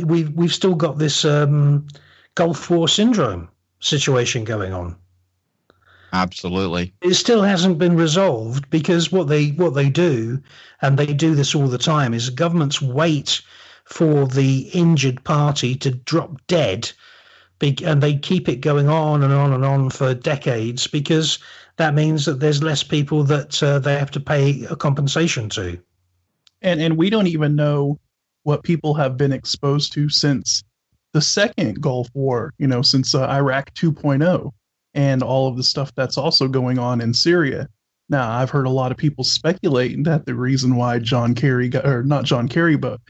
we've still got this Gulf War syndrome situation going on. Absolutely. It still hasn't been resolved because what they do, and they do this all the time, is governments wait for the injured party to drop dead, and they keep it going on and on and on for decades because that means that there's less people that they have to pay a compensation to. And we don't even know what people have been exposed to since the second Gulf War, since Iraq 2.0 and all of the stuff that's also going on in Syria. Now, I've heard a lot of people speculate that the reason why John Kerry, not John Kerry, but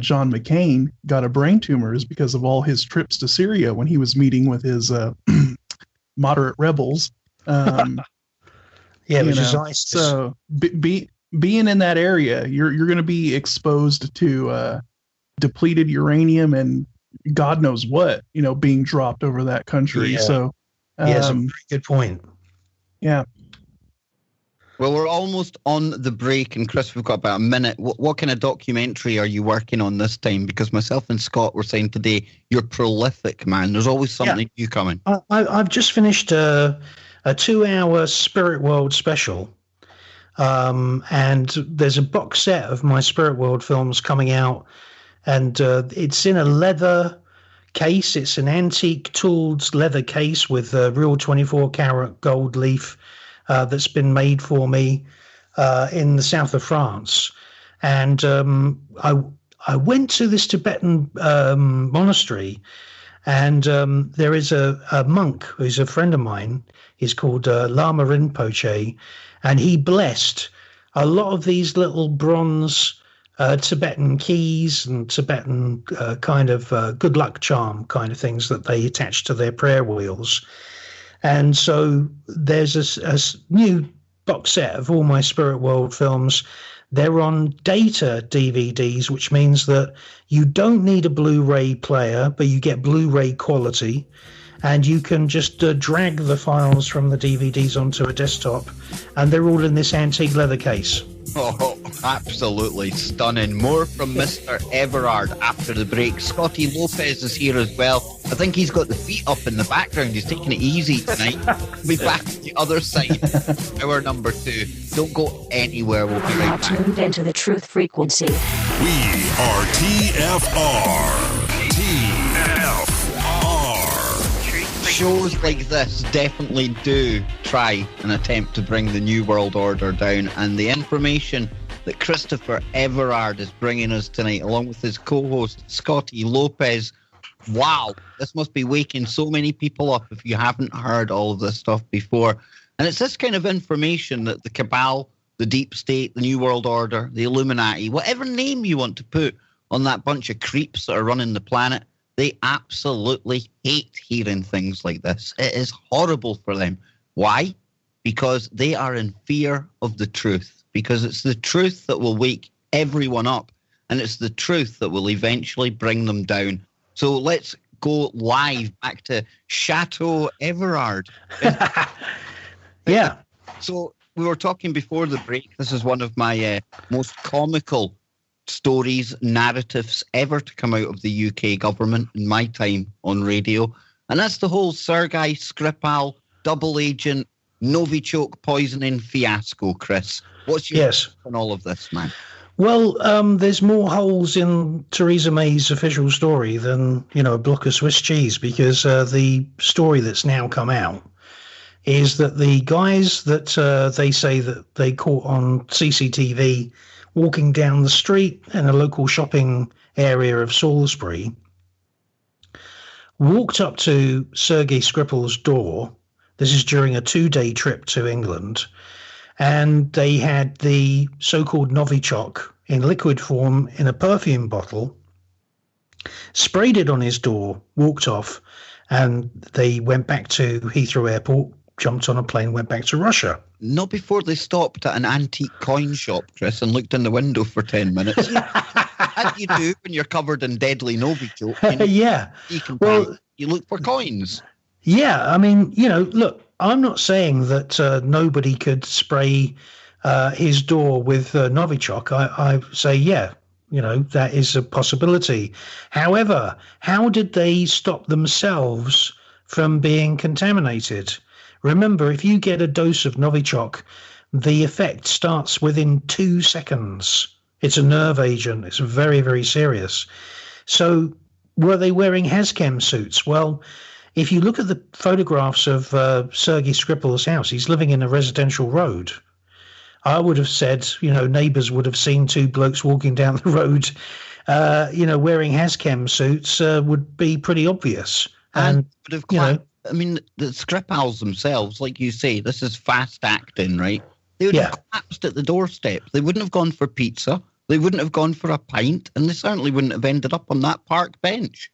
John McCain got a brain tumor is because of all his trips to Syria when he was meeting with his moderate rebels. Yeah, which is ISIS. So being in that area, you're going to be exposed to depleted uranium and God knows what, being dropped over that country. Yeah. So, it's a very good point. Yeah. Well, we're almost on the break, and Chris, we've got about a minute. What kind of documentary are you working on this time? Because myself and Scott were saying today, you're prolific, man. There's always something new coming. I've just finished a 2-hour Spirit World special, and there's a box set of my Spirit World films coming out, and it's in a leather case. It's an antique tooled leather case with a real 24-karat gold leaf that's been made for me in the south of France. And I went to this Tibetan monastery, and there is a monk who's a friend of mine. He's called Lama Rinpoche, and he blessed a lot of these little bronze Tibetan keys and Tibetan kind of good luck charm kind of things that they attach to their prayer wheels. And so there's a new box set of all my Spirit World films. They're on data DVDs, which means that you don't need a Blu-ray player, but you get Blu-ray quality. And you can just drag the files from the DVDs onto a desktop, and they're all in this antique leather case. Oh, absolutely stunning. More from Mr. Everard after the break. Scotty Lopez is here as well. I think he's got the feet up in the background. He's taking it easy tonight. We'll be back on the other side. Hour number 2. Don't go anywhere. We'll be right back. Tuned into the truth frequency. We are TFR. TFR. Shows like this definitely do try and attempt to bring the New World Order down, and the information that Christopher Everard is bringing us tonight, along with his co-host Scotty Lopez. Wow, this must be waking so many people up if you haven't heard all of this stuff before. And it's this kind of information that the cabal, the deep state, the New World Order, the Illuminati, whatever name you want to put on that bunch of creeps that are running the planet, they absolutely hate hearing things like this. It is horrible for them. Why? Because they are in fear of the truth. Because it's the truth that will wake everyone up. And it's the truth that will eventually bring them down. So let's go live back to Chateau Everard. Yeah. So we were talking before the break. This is one of my most comical stories, narratives ever to come out of the UK government in my time on radio. And that's the whole Sergei Skripal double agent Novichok poisoning fiasco, Chris. What's your take on all of this, man? Well, there's more holes in Theresa May's official story than, a block of Swiss cheese, because the story that's now come out is that the guys that they say that they caught on CCTV walking down the street in a local shopping area of Salisbury walked up to Sergei Skripal's door. This is during a 2-day trip to England. And they had the so-called Novichok in liquid form in a perfume bottle, sprayed it on his door, walked off, and they went back to Heathrow Airport, jumped on a plane, went back to Russia. Not before they stopped at an antique coin shop, Chris, and looked in the window for 10 minutes. As you do when you're covered in deadly Novichok. Yeah. You look for coins. Yeah, I mean, look, I'm not saying that nobody could spray his door with Novichok. I say, yeah, that is a possibility. However, how did they stop themselves from being contaminated? Remember, if you get a dose of Novichok, the effect starts within 2 seconds. It's a nerve agent. It's very, very serious. So were they wearing hazchem suits? Well, if you look at the photographs of Sergei Skripal's house, he's living in a residential road. I would have said, neighbours would have seen 2 blokes walking down the road, wearing hazchem suits would be pretty obvious. And I mean, the Skripals themselves, like you say, this is fast acting, right? They would have collapsed at the doorstep. They wouldn't have gone for pizza. They wouldn't have gone for a pint, and they certainly wouldn't have ended up on that park bench.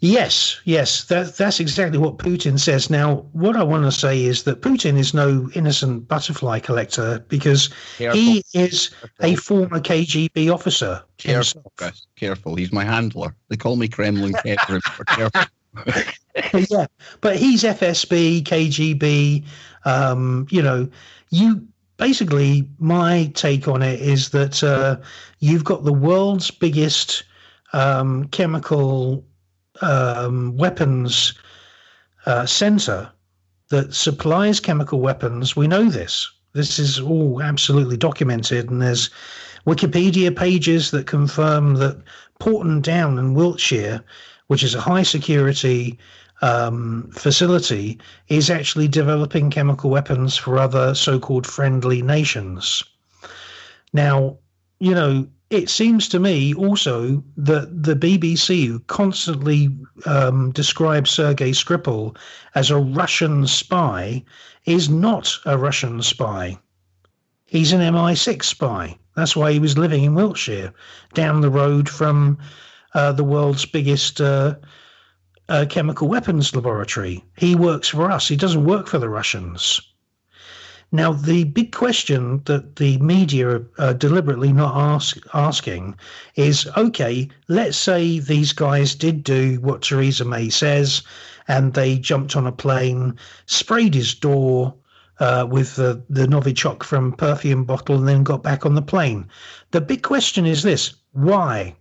Yes, that's exactly what Putin says. Now, what I want to say is that Putin is no innocent butterfly collector, because he is a former KGB officer. Careful, Chris. Careful. He's my handler. They call me Kremlin Catherine. Careful. Yeah, but he's FSB, KGB. You basically, my take on it is that you've got the world's biggest chemical weapons center that supplies chemical weapons. We know this. This is all absolutely documented, and there's Wikipedia pages that confirm that Porton Down in Wiltshire, which is a high security facility, is actually developing chemical weapons for other so-called friendly nations. Now, it seems to me also that the BBC, who constantly describes Sergei Skripal as a Russian spy, is not a Russian spy. He's an MI6 spy. That's why he was living in Wiltshire, down the road from the world's biggest chemical weapons laboratory. He works for us. He doesn't work for the Russians. Now, the big question that the media are deliberately not asking is, okay, let's say these guys did do what Theresa May says, and they jumped on a plane, sprayed his door with the Novichok from perfume bottle, and then got back on the plane. The big question is this: why?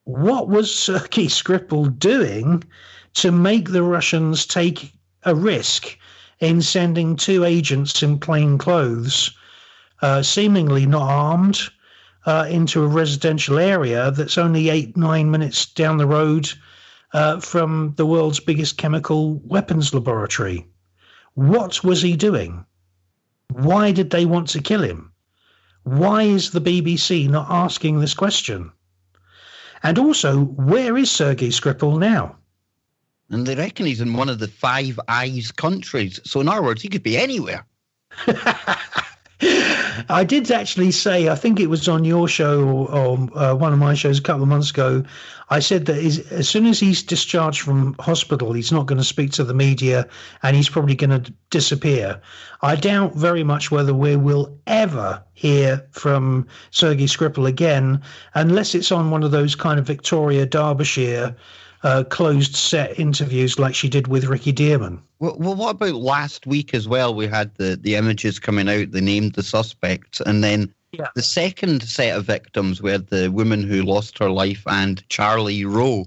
What was Sergei Skripal doing to make the Russians take a risk in sending two agents in plain clothes, seemingly not armed, into a residential area that's only 8-9 minutes down the road from the world's biggest chemical weapons laboratory? What was he doing? Why did they want to kill him? Why is the BBC not asking this question? And also, where is Sergei Skripal now? And they reckon he's in one of the Five Eyes countries. So in other words, he could be anywhere. I did actually say, I think it was on your show or one of my shows a couple of months ago, I said that as soon as he's discharged from hospital, he's not going to speak to the media and he's probably going to disappear. I doubt very much whether we will ever hear from Sergei Skripal again, unless it's on one of those kind of Victoria Derbyshire closed set interviews like she did with Ricky Dearman. Well, what about last week as well? We had the images coming out. They named the suspects, and then the second set of victims were the woman who lost her life and Charlie Rowe.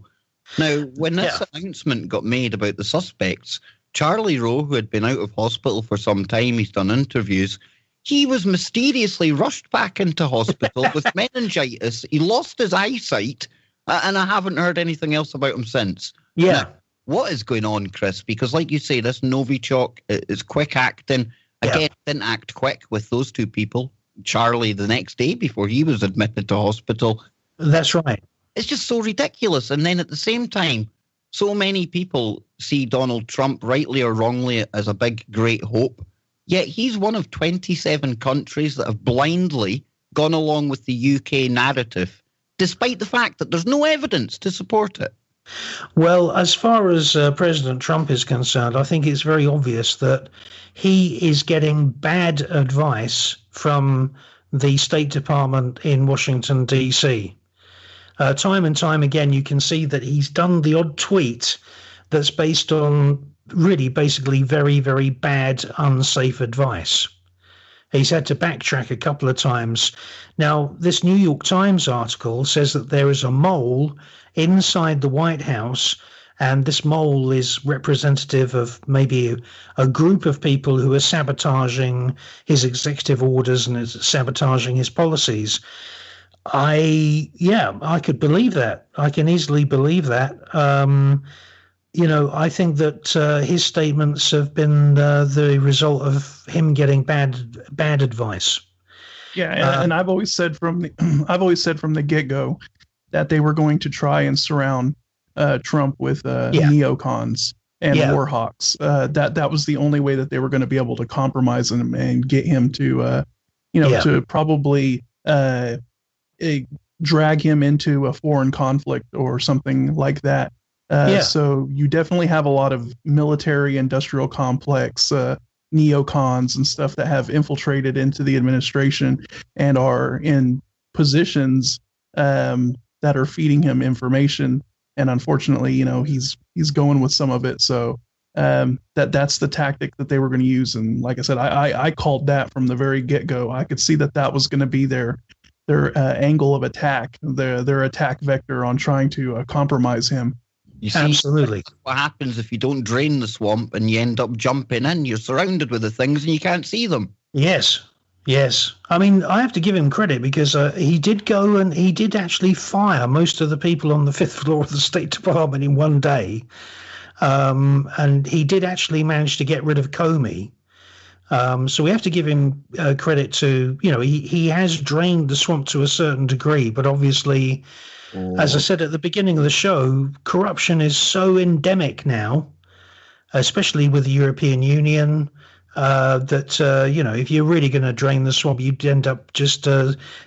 Now, when this announcement got made about the suspects, Charlie Rowe, who had been out of hospital for some time, he's done interviews, he was mysteriously rushed back into hospital with meningitis. He lost his eyesight, and I haven't heard anything else about him since. Yeah. Now, what is going on, Chris? Because like you say, this Novichok is quick acting. Again, didn't act quick with those two people. Charlie the next day before he was admitted to hospital. That's right. It's just so ridiculous. And then at the same time, so many people see Donald Trump, rightly or wrongly, as a big, great hope. Yet he's one of 27 countries that have blindly gone along with the UK narrative, despite the fact that there's no evidence to support it. Well, as far as President Trump is concerned, I think it's very obvious that he is getting bad advice from the State Department in Washington, D.C. Time and time again, you can see that he's done the odd tweet that's based on really basically very, very bad, unsafe advice. He's had to backtrack a couple of times. Now, this New York Times article says that there is a mole inside the White House, and this mole is representative of maybe a group of people who are sabotaging his executive orders and is sabotaging his policies. I could believe that. I can easily believe that. I think that his statements have been the result of him getting bad advice. Yeah, and I've always said from the get-go that they were going to try and surround Trump with neocons and war hawks. That was the only way that they were going to be able to compromise him and get him to, to probably uh, drag him into a foreign conflict or something like that. So you definitely have a lot of military industrial complex neocons and stuff that have infiltrated into the administration and are in positions that are feeding him information. And unfortunately, he's going with some of it. So that's the tactic that they were going to use. And like I said, I called that from the very get-go. I could see that was going to be their angle of attack, their attack vector on trying to compromise him. You see, absolutely. What happens if you don't drain the swamp and you end up jumping in? You're surrounded with the things and you can't see them. Yes. I mean, I have to give him credit because he did go and he did actually fire most of the people on the 5th floor of the State Department in one day. And he did actually manage to get rid of Comey. So we have to give him credit to, he has drained the swamp to a certain degree, but obviously, as I said at the beginning of the show, corruption is so endemic now, especially with the European Union, that, if you're really going to drain the swamp, you'd end up just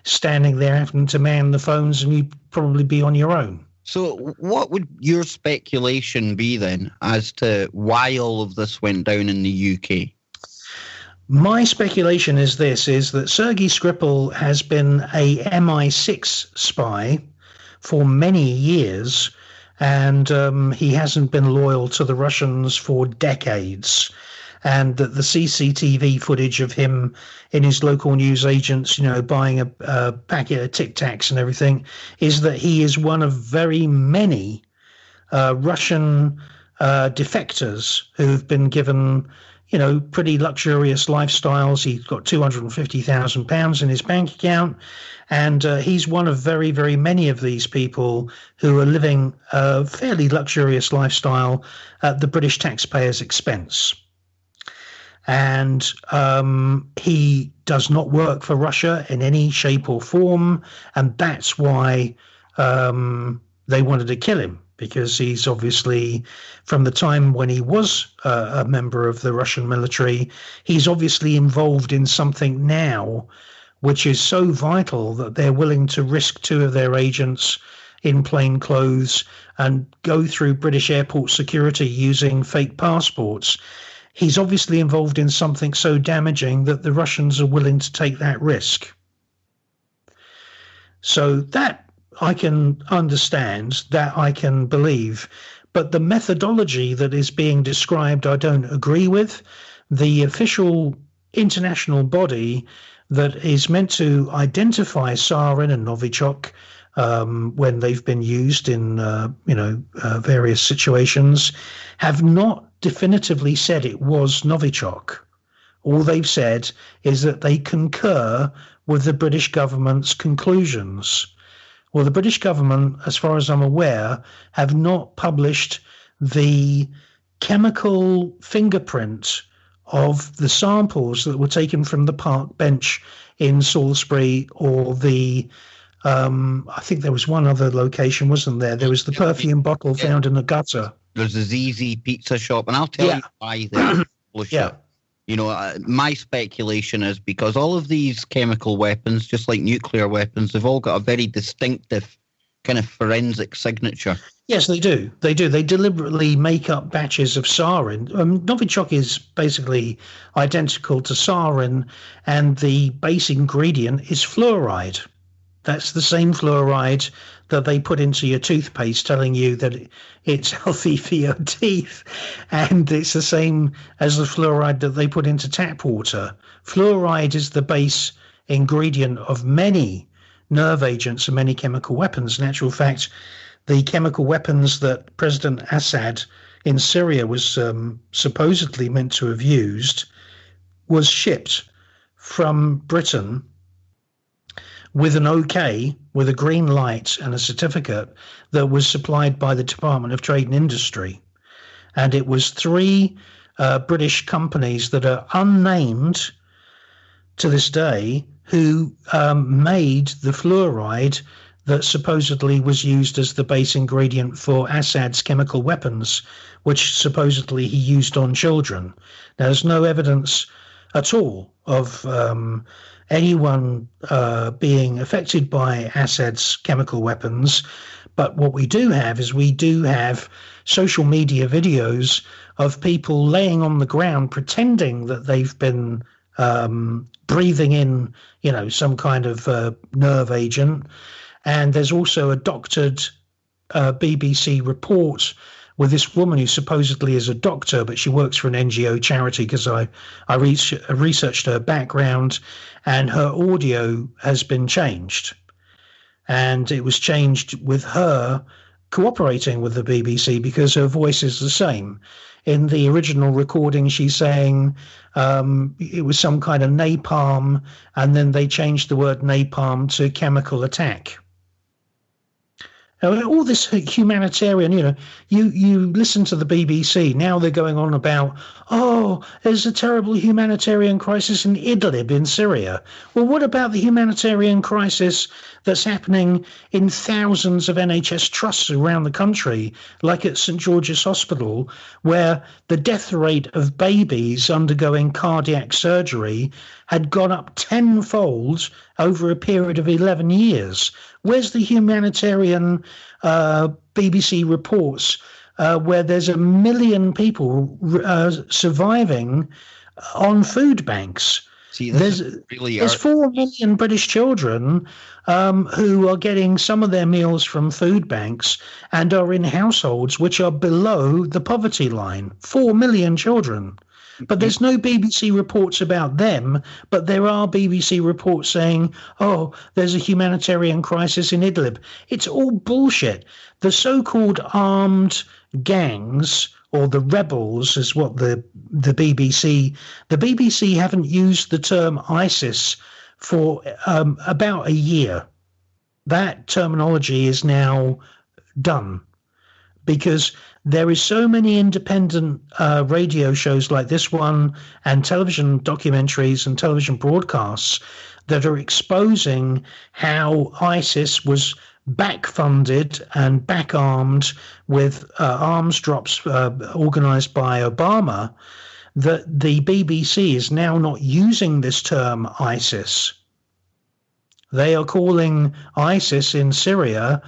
standing there having to man the phones and you'd probably be on your own. So what would your speculation be then as to why all of this went down in the UK? My speculation is that Sergei Skripal has been a MI6 spy for many years, and he hasn't been loyal to the Russians for decades. And that the CCTV footage of him in his local news agents, buying a packet of Tic Tacs and everything, is that he is one of very many Russian defectors who've been given, pretty luxurious lifestyles. He's got £250,000 in his bank account, and he's one of very, very many of these people who are living a fairly luxurious lifestyle at the British taxpayers' expense. And he does not work for Russia in any shape or form, and that's why they wanted to kill him, because he's obviously, from the time when he was a member of the Russian military, he's obviously involved in something now which is so vital that they're willing to risk 2 of their agents in plain clothes and go through British airport security using fake passports. He's obviously involved in something so damaging that the Russians are willing to take that risk. So that I can understand, that I can believe. But the methodology that is being described, I don't agree with. The official international body that is meant to identify sarin and Novichok when they've been used in various situations have not definitively said it was Novichok. All they've said is that they concur with the British government's conclusions. Well, the British government, as far as I'm aware, have not published the chemical fingerprint of the samples that were taken from the park bench in Salisbury, or the I think there was one other location, wasn't there? There was the perfume bottle found in the gutter. There's a ZZ pizza shop, and I'll tell you why they're bullshit. My speculation is because all of these chemical weapons, just like nuclear weapons, they've all got a very distinctive kind of forensic signature. Yes, they do. They do. They deliberately make up batches of sarin. Novichok is basically identical to sarin, and the base ingredient is fluoride. That's the same fluoride that they put into your toothpaste, telling you that it's healthy for your teeth. And it's the same as the fluoride that they put into tap water. Fluoride is the base ingredient of many nerve agents and many chemical weapons. In actual fact, the chemical weapons that President Assad in Syria was supposedly meant to have used was shipped from Britain with an OK, with a green light and a certificate that was supplied by the Department of Trade and Industry. And it was 3 British companies that are unnamed to this day who made the fluoride that supposedly was used as the base ingredient for Assad's chemical weapons, which supposedly he used on children. Now, there's no evidence at all of anyone being affected by Assad's chemical weapons. But what we do have is social media videos of people laying on the ground pretending that they've been breathing in, some kind of nerve agent. And there's also a doctored BBC report with this woman who supposedly is a doctor, but she works for an NGO charity, because I researched her background, and her audio has been changed. And it was changed with her cooperating with the BBC because her voice is the same. In the original recording, she's saying it was some kind of napalm, and then they changed the word napalm to chemical attack. All this humanitarian, you listen to the BBC, now they're going on about, there's a terrible humanitarian crisis in Idlib in Syria. Well, what about the humanitarian crisis that's happening in thousands of NHS trusts around the country, like at St George's Hospital, where the death rate of babies undergoing cardiac surgery had gone up tenfold over a period of 11 years? Where's the humanitarian BBC reports where there's 1 million people surviving on food banks? See, there's 4 million British children who are getting some of their meals from food banks and are in households which are below the poverty line. 4 million children. But there's no BBC reports about them, but there are BBC reports saying, there's a humanitarian crisis in Idlib. It's all bullshit. The so-called armed gangs, or the rebels, is what the BBC haven't used the term ISIS for about a year. That terminology is now done, because there is so many independent radio shows like this one, and television documentaries and television broadcasts that are exposing how ISIS was back-funded and back-armed with arms drops organized by Obama, that the BBC is now not using this term ISIS. They are calling ISIS in Syria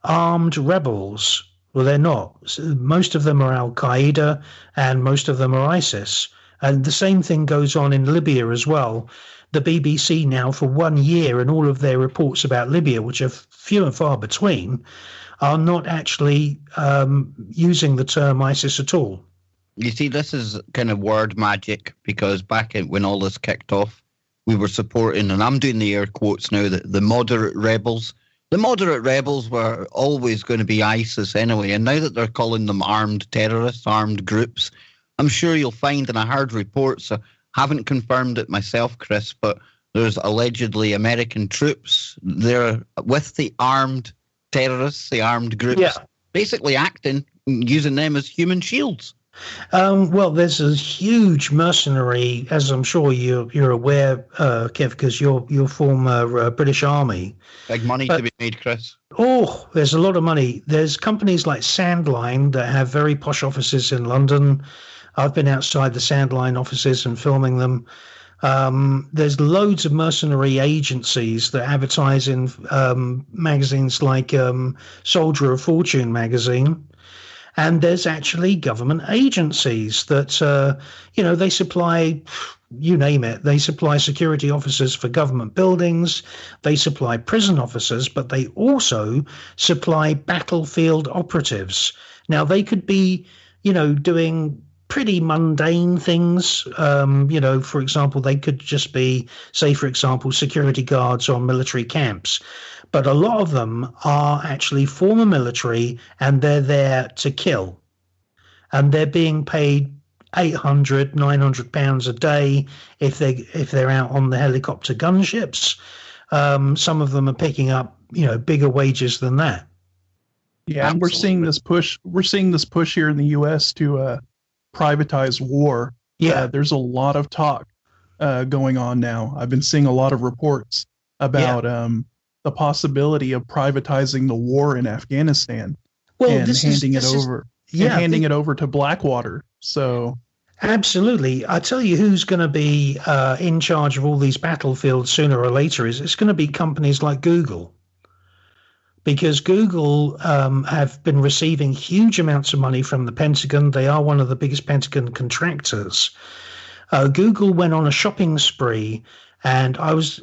armed rebels. Well, they're not. Most of them are Al-Qaeda and most of them are ISIS. And the same thing goes on in Libya as well. The BBC now, for 1 year, and all of their reports about Libya, which are few and far between, are not actually using the term ISIS at all. You see, this is kind of word magic, because when all this kicked off, we were supporting, and I'm doing the air quotes now, the moderate rebels. The moderate rebels were always going to be ISIS anyway, and now that they're calling them armed terrorists, armed groups, I'm sure you'll find, and I heard reports, I haven't confirmed it myself, Chris, but there's allegedly American troops there with the armed terrorists, the armed groups, basically acting, using them as human shields. Well, there's a huge mercenary, as I'm sure you're aware, Kev, because you're former British Army. Big money to be made, Chris. Oh, there's a lot of money. There's companies like Sandline that have very posh offices in London. I've been outside the Sandline offices and filming them. There's loads of mercenary agencies that advertise in magazines like Soldier of Fortune magazine. And there's actually government agencies that, they supply, you name it. They supply security officers for government buildings. They supply prison officers, but they also supply battlefield operatives. Now, they could be, doing pretty mundane things. For example, they could just be, say, for example, security guards on military camps. But a lot of them are actually former military, and they're there to kill. And they're being paid £800, £900 a day if they're out on the helicopter gunships. Some of them are picking up, bigger wages than that. Yeah, absolutely. And we're seeing this push. We're seeing this push here in the U.S. to privatize war. Yeah, there's a lot of talk going on now. I've been seeing a lot of reports about the possibility of privatizing the war in Afghanistan and handing it over to Blackwater. So Absolutely. I tell you who's going to be in charge of all these battlefields sooner or later is it's going to be companies like Google. Because Google have been receiving huge amounts of money from the Pentagon. They are one of the biggest Pentagon contractors. Google went on a shopping spree, and I was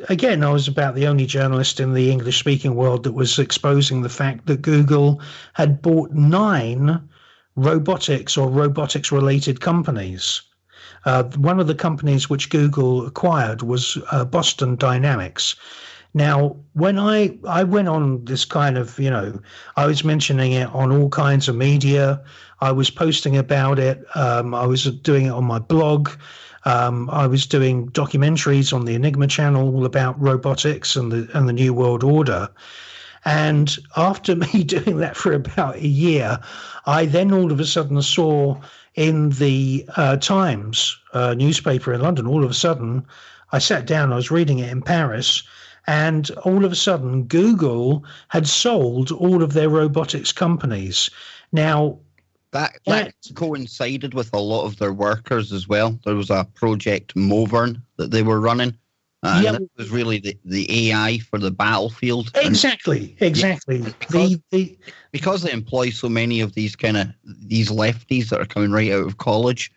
about the only journalist in the English-speaking world that was exposing the fact that Google had bought 9 robotics or robotics-related companies. One of the companies which Google acquired was Boston Dynamics. Now, when I went on this kind of, I was mentioning it on all kinds of media. I was posting about it. I was doing it on my blog. I was doing documentaries on the Enigma channel all about robotics and the New World Order. And after me doing that for about a year, I then all of a sudden saw in the Times newspaper in London, all of a sudden, I sat down, I was reading it in Paris, and all of a sudden, Google had sold all of their robotics companies. Now, that coincided with a lot of their workers as well. There was a project Movern that they were running. And that was really the AI for the battlefield. Exactly. Because they employ so many of these these lefties that are coming right out of college.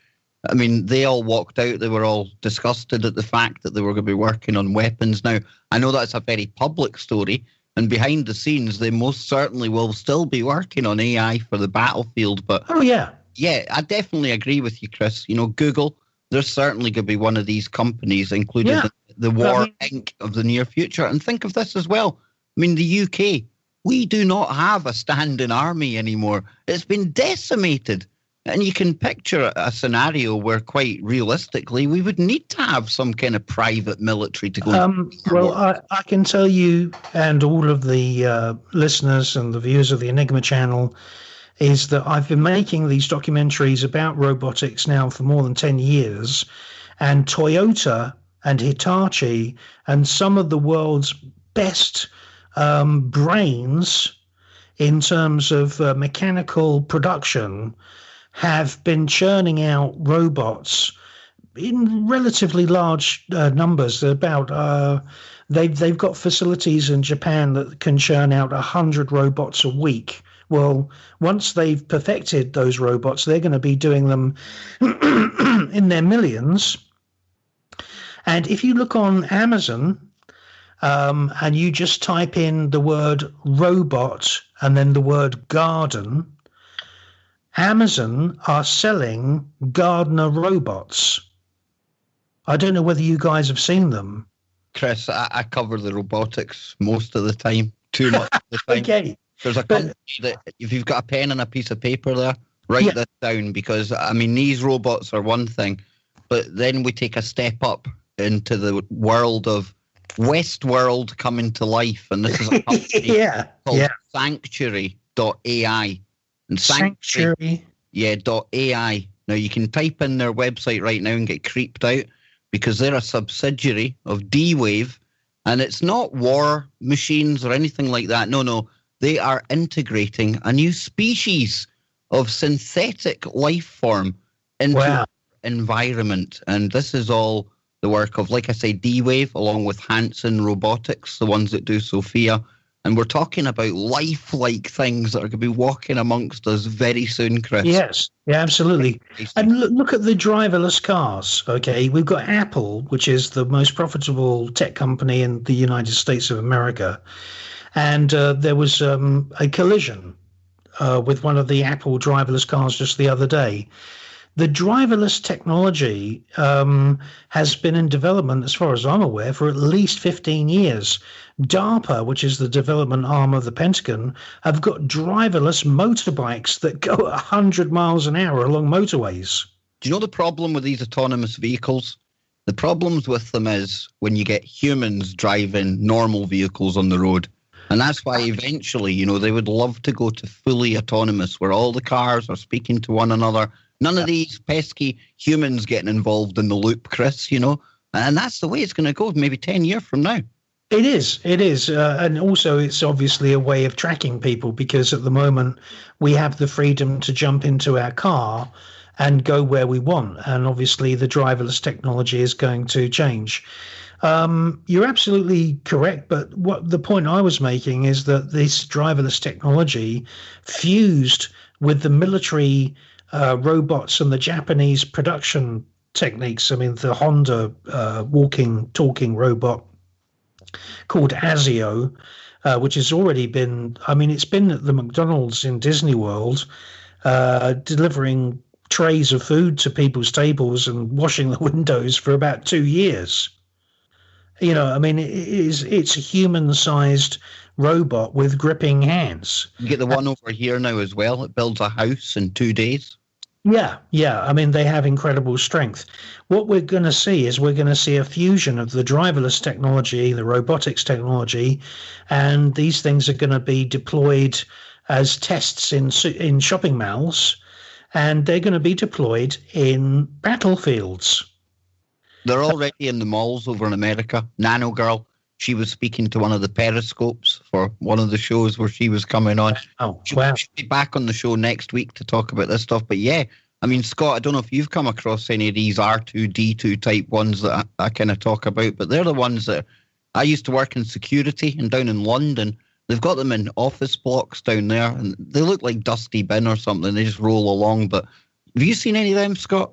I mean, they all walked out. They were all disgusted at the fact that they were going to be working on weapons. Now, I know that's a very public story, and behind the scenes, they most certainly will still be working on AI for the battlefield. But yeah, I definitely agree with you, Chris. Google, they're certainly going to be one of these companies, including the War Inc. of the near future. And think of this as well. I mean, the UK, we do not have a standing army anymore. It's been decimated. And you can picture a scenario where, quite realistically, we would need to have some kind of private military to go. Well, I can tell you, and all of the listeners and the viewers of the Enigma channel, is that I've been making these documentaries about robotics now for more than 10 years. And Toyota and Hitachi and some of the world's best brains in terms of mechanical production have been churning out robots in relatively large numbers. About they've got facilities in Japan that can churn out 100 robots a week. Well, once they've perfected those robots, they're going to be doing them in their millions. And if you look on Amazon and you just type in the word robot and then the word garden, Amazon are selling gardener robots. I don't know whether you guys have seen them. Chris, I cover the robotics most of the time, too much of the time. Okay. There's a company that, if you've got a pen and a piece of paper there, write this down, because, I mean, these robots are one thing, but then we take a step up into the world of Westworld coming to life, and this is a company called Sanctuary.ai. And Sanctuary, .ai. Now, you can type in their website right now and get creeped out, because they're a subsidiary of D-Wave, and it's not war machines or anything like that. No. They are integrating a new species of synthetic life form into our environment. And this is all the work of, like I say, D-Wave, along with Hanson Robotics, the ones that do Sophia. And we're talking about lifelike things that are going to be walking amongst us very soon, Chris. Yes, absolutely. And look at the driverless cars, okay? We've got Apple, which is the most profitable tech company in the United States of America. And there was a collision with one of the Apple driverless cars just the other day. The driverless technology has been in development, as far as I'm aware, for at least 15 years. DARPA, which is the development arm of the Pentagon, have got driverless motorbikes that go at 100 miles an hour along motorways. Do you know the problem with these autonomous vehicles? The problems with them is when you get humans driving normal vehicles on the road. And that's why eventually, they would love to go to fully autonomous, where all the cars are speaking to one another. None of these pesky humans getting involved in the loop, Chris, And that's the way it's going to go, maybe 10 years from now. It is. And also it's obviously a way of tracking people, because at the moment we have the freedom to jump into our car and go where we want. And obviously, the driverless technology is going to change. You're absolutely correct, but what the point I was making is that this driverless technology fused with the military robots and the Japanese production techniques. I mean, the Honda walking, talking robot called Asio, which has already been, I mean, it's been at the McDonald's in Disney World, delivering trays of food to people's tables and washing the windows for about 2 years. You know, I mean, it's a human-sized robot with gripping hands. You get the one over here now as well. It builds a house in 2 days. Yeah. I mean, they have incredible strength. What we're going to see is we're going to see a fusion of the driverless technology, the robotics technology, and these things are going to be deployed as tests in shopping malls, and they're going to be deployed in battlefields. They're already in the malls over in America. Nano Girl, she was speaking to one of the periscopes for one of the shows where she was coming on. Oh, wow. She'll be back on the show next week to talk about this stuff. But yeah, I mean, Scott, I don't know if you've come across any of these R2-D2 type ones that I kind of talk about, but they're the ones that I used to work in security and down in London. They've got them in office blocks down there, and they look like Dusty Bin or something. They just roll along. But have you seen any of them, Scott?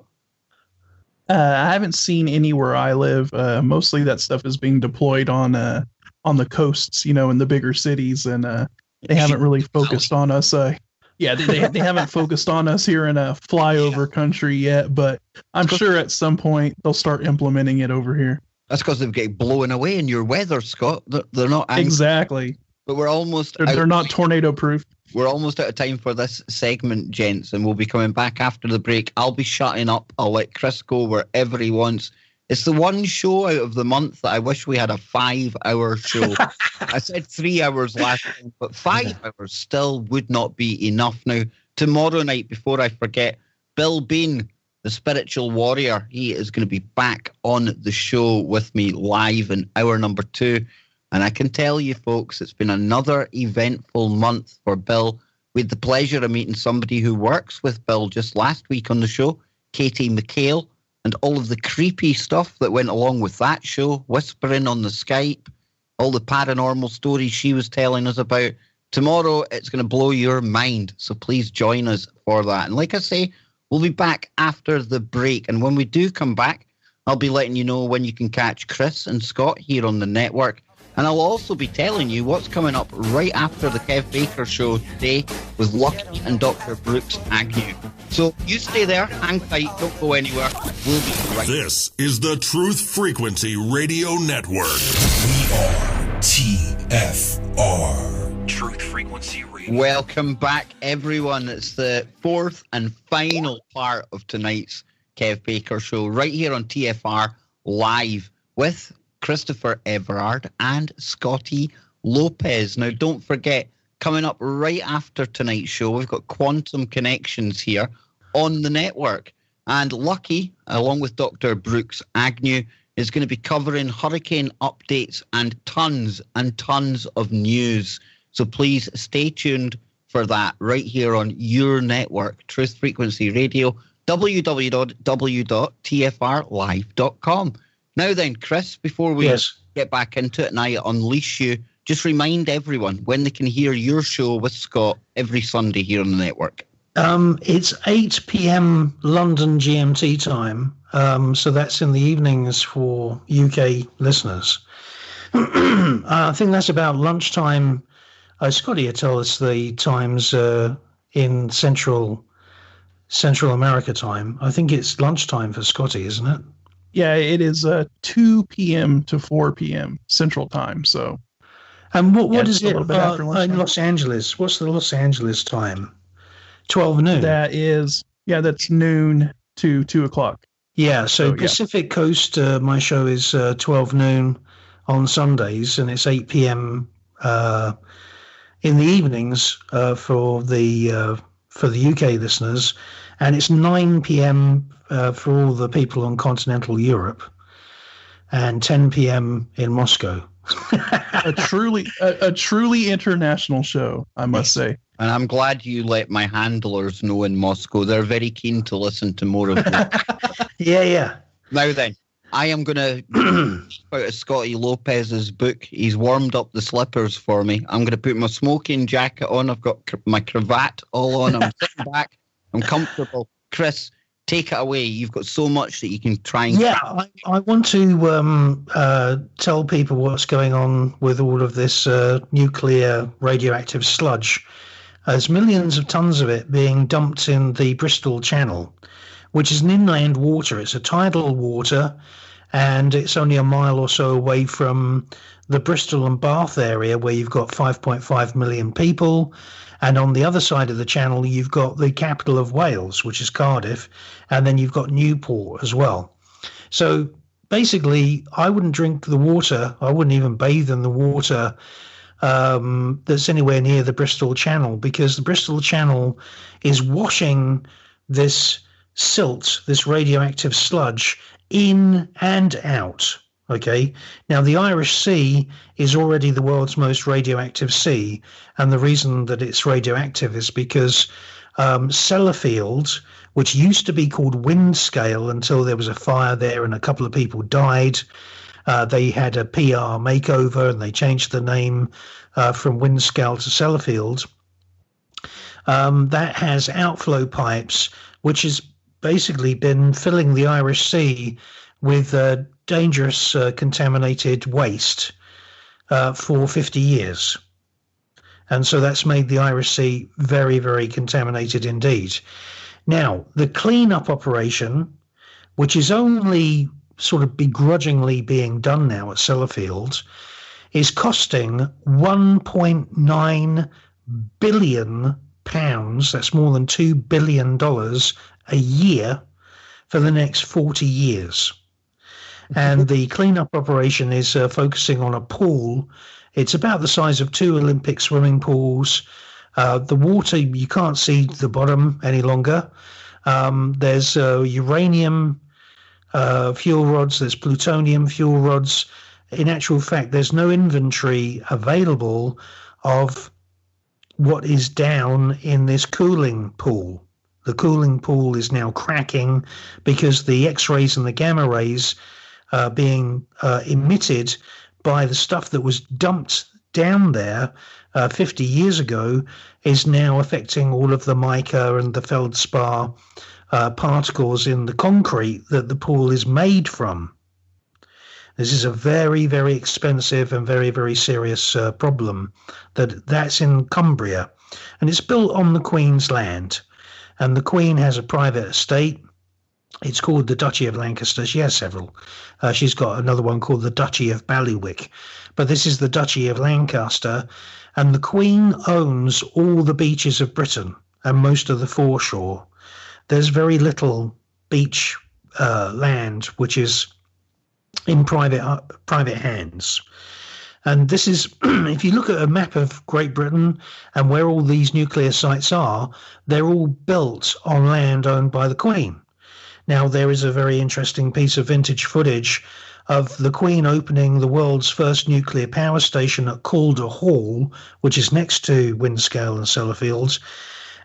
I haven't seen any where I live. Mostly that stuff is being deployed on the coasts, you know, in the bigger cities, and they haven't really focused on us. They haven't focused on us here in a flyover country yet, but I'm sure at some point they'll start implementing it over here. That's because they've got blown away in your weather, Scott. They're not angry. Exactly. But we're almost they're not tornado proof. We're almost out of time for this segment, gents, and we'll be coming back after the break. I'll be shutting up. I'll let Chris go wherever he wants. It's the one show out of the month that I wish we had a 5-hour show. I said 3 hours last time, but 5 hours still would not be enough. Now, tomorrow night, before I forget, Bill Bean, the spiritual warrior, he is going to be back on the show with me live in hour number 2. And I can tell you, folks, it's been another eventful month for Bill. We had the pleasure of meeting somebody who works with Bill just last week on the show, Katie McHale, and all of the creepy stuff that went along with that show, whispering on the Skype, all the paranormal stories she was telling us about. Tomorrow, it's going to blow your mind, so please join us for that. And like I say, we'll be back after the break. And when we do come back, I'll be letting you know when you can catch Chris and Scott here on the network. And I'll also be telling you what's coming up right after the Kev Baker Show today with Lucky and Dr. Brooks Agnew. So you stay there, hang tight, don't go anywhere. We'll be right back. This is the Truth Frequency Radio Network. We are TFR. Truth Frequency Radio. Welcome back, everyone. It's the fourth and final part of tonight's Kev Baker Show right here on TFR Live with Mr Everard and Scotty Lopez. Now, don't forget, coming up right after tonight's show, we've got Quantum Connections here on the network. And Lucky, along with Dr. Brooks Agnew, is going to be covering hurricane updates and tons of news. So please stay tuned for that right here on your network, Truth Frequency Radio, www.tfrlive.com. Now then, Chris, before we get back into it and I unleash you, just remind everyone when they can hear your show with Scott every Sunday here on the network. It's 8 p.m. London GMT time, so that's in the evenings for UK listeners. I think that's about lunchtime. Scotty will tell us the times in Central America time. I think it's lunchtime for Scotty, isn't it? Yeah, it is 2 p.m. to 4 p.m. Central Time. So, and what is it in Los Angeles? What's the Los Angeles time? 12 noon. That's noon to 2 o'clock. Yeah, so Pacific Coast, my show is 12 noon on Sundays, and it's 8 p.m. In the evenings for the UK listeners, and it's 9 p.m. For all the people on continental Europe, and 10 p.m. in Moscow, a truly international show, I must say. And I'm glad you let my handlers know in Moscow. They're very keen to listen to more of you. Yeah. Now then, I am going to out of Scotty Lopez's book. He's warmed up the slippers for me. I'm going to put my smoking jacket on. I've got my cravat all on. I'm sitting back. I'm comfortable. Chris, take it away. You've got so much that you can try and... Yeah, I want to tell people what's going on with all of this nuclear radioactive sludge. There's millions of tons of it being dumped in the Bristol Channel, which is an inland water. It's a tidal water, and it's only a mile or so away from the Bristol and Bath area, where you've got 5.5 million people. And on the other side of the channel, you've got the capital of Wales, which is Cardiff, and then you've got Newport as well. So basically, I wouldn't drink the water. I wouldn't even bathe in the water that's anywhere near the Bristol Channel, because the Bristol Channel is washing this silt, this radioactive sludge, in and out. Okay. Now, the Irish Sea is already the world's most radioactive sea. And the reason that it's radioactive is because Sellafield, which used to be called Windscale until there was a fire there and a couple of people died, they had a PR makeover and they changed the name from Windscale to Sellafield. That has outflow pipes, which has basically been filling the Irish Sea with dangerous contaminated waste for 50 years. And so that's made the Irish Sea very, very contaminated indeed. Now, the cleanup operation, which is only sort of begrudgingly being done now at Sellafield, is costing £1.9 billion. That's more than $2 billion a year for the next 40 years. And the cleanup operation is focusing on a pool. It's about the size of 2 Olympic swimming pools. The water, you can't see the bottom any longer. There's uranium fuel rods, there's plutonium fuel rods. In actual fact, there's no inventory available of what is down in this cooling pool. The cooling pool is now cracking because the X-rays and the gamma rays being emitted by the stuff that was dumped down there 50 years ago is now affecting all of the mica and the feldspar particles in the concrete that the pool is made from. This is a very, very expensive and very, very serious problem that's in Cumbria. And it's built on the Queen's land. And the Queen has a private estate. It's called the Duchy of Lancaster. She has several. She's got another one called the Duchy of Ballywick. But this is the Duchy of Lancaster. And the Queen owns all the beaches of Britain and most of the foreshore. There's very little beach land which is in private hands. And this is, if you look at a map of Great Britain and where all these nuclear sites are, they're all built on land owned by the Queen. Now, there is a very interesting piece of vintage footage of the Queen opening the world's first nuclear power station at Calder Hall, which is next to Windscale and Sellafield.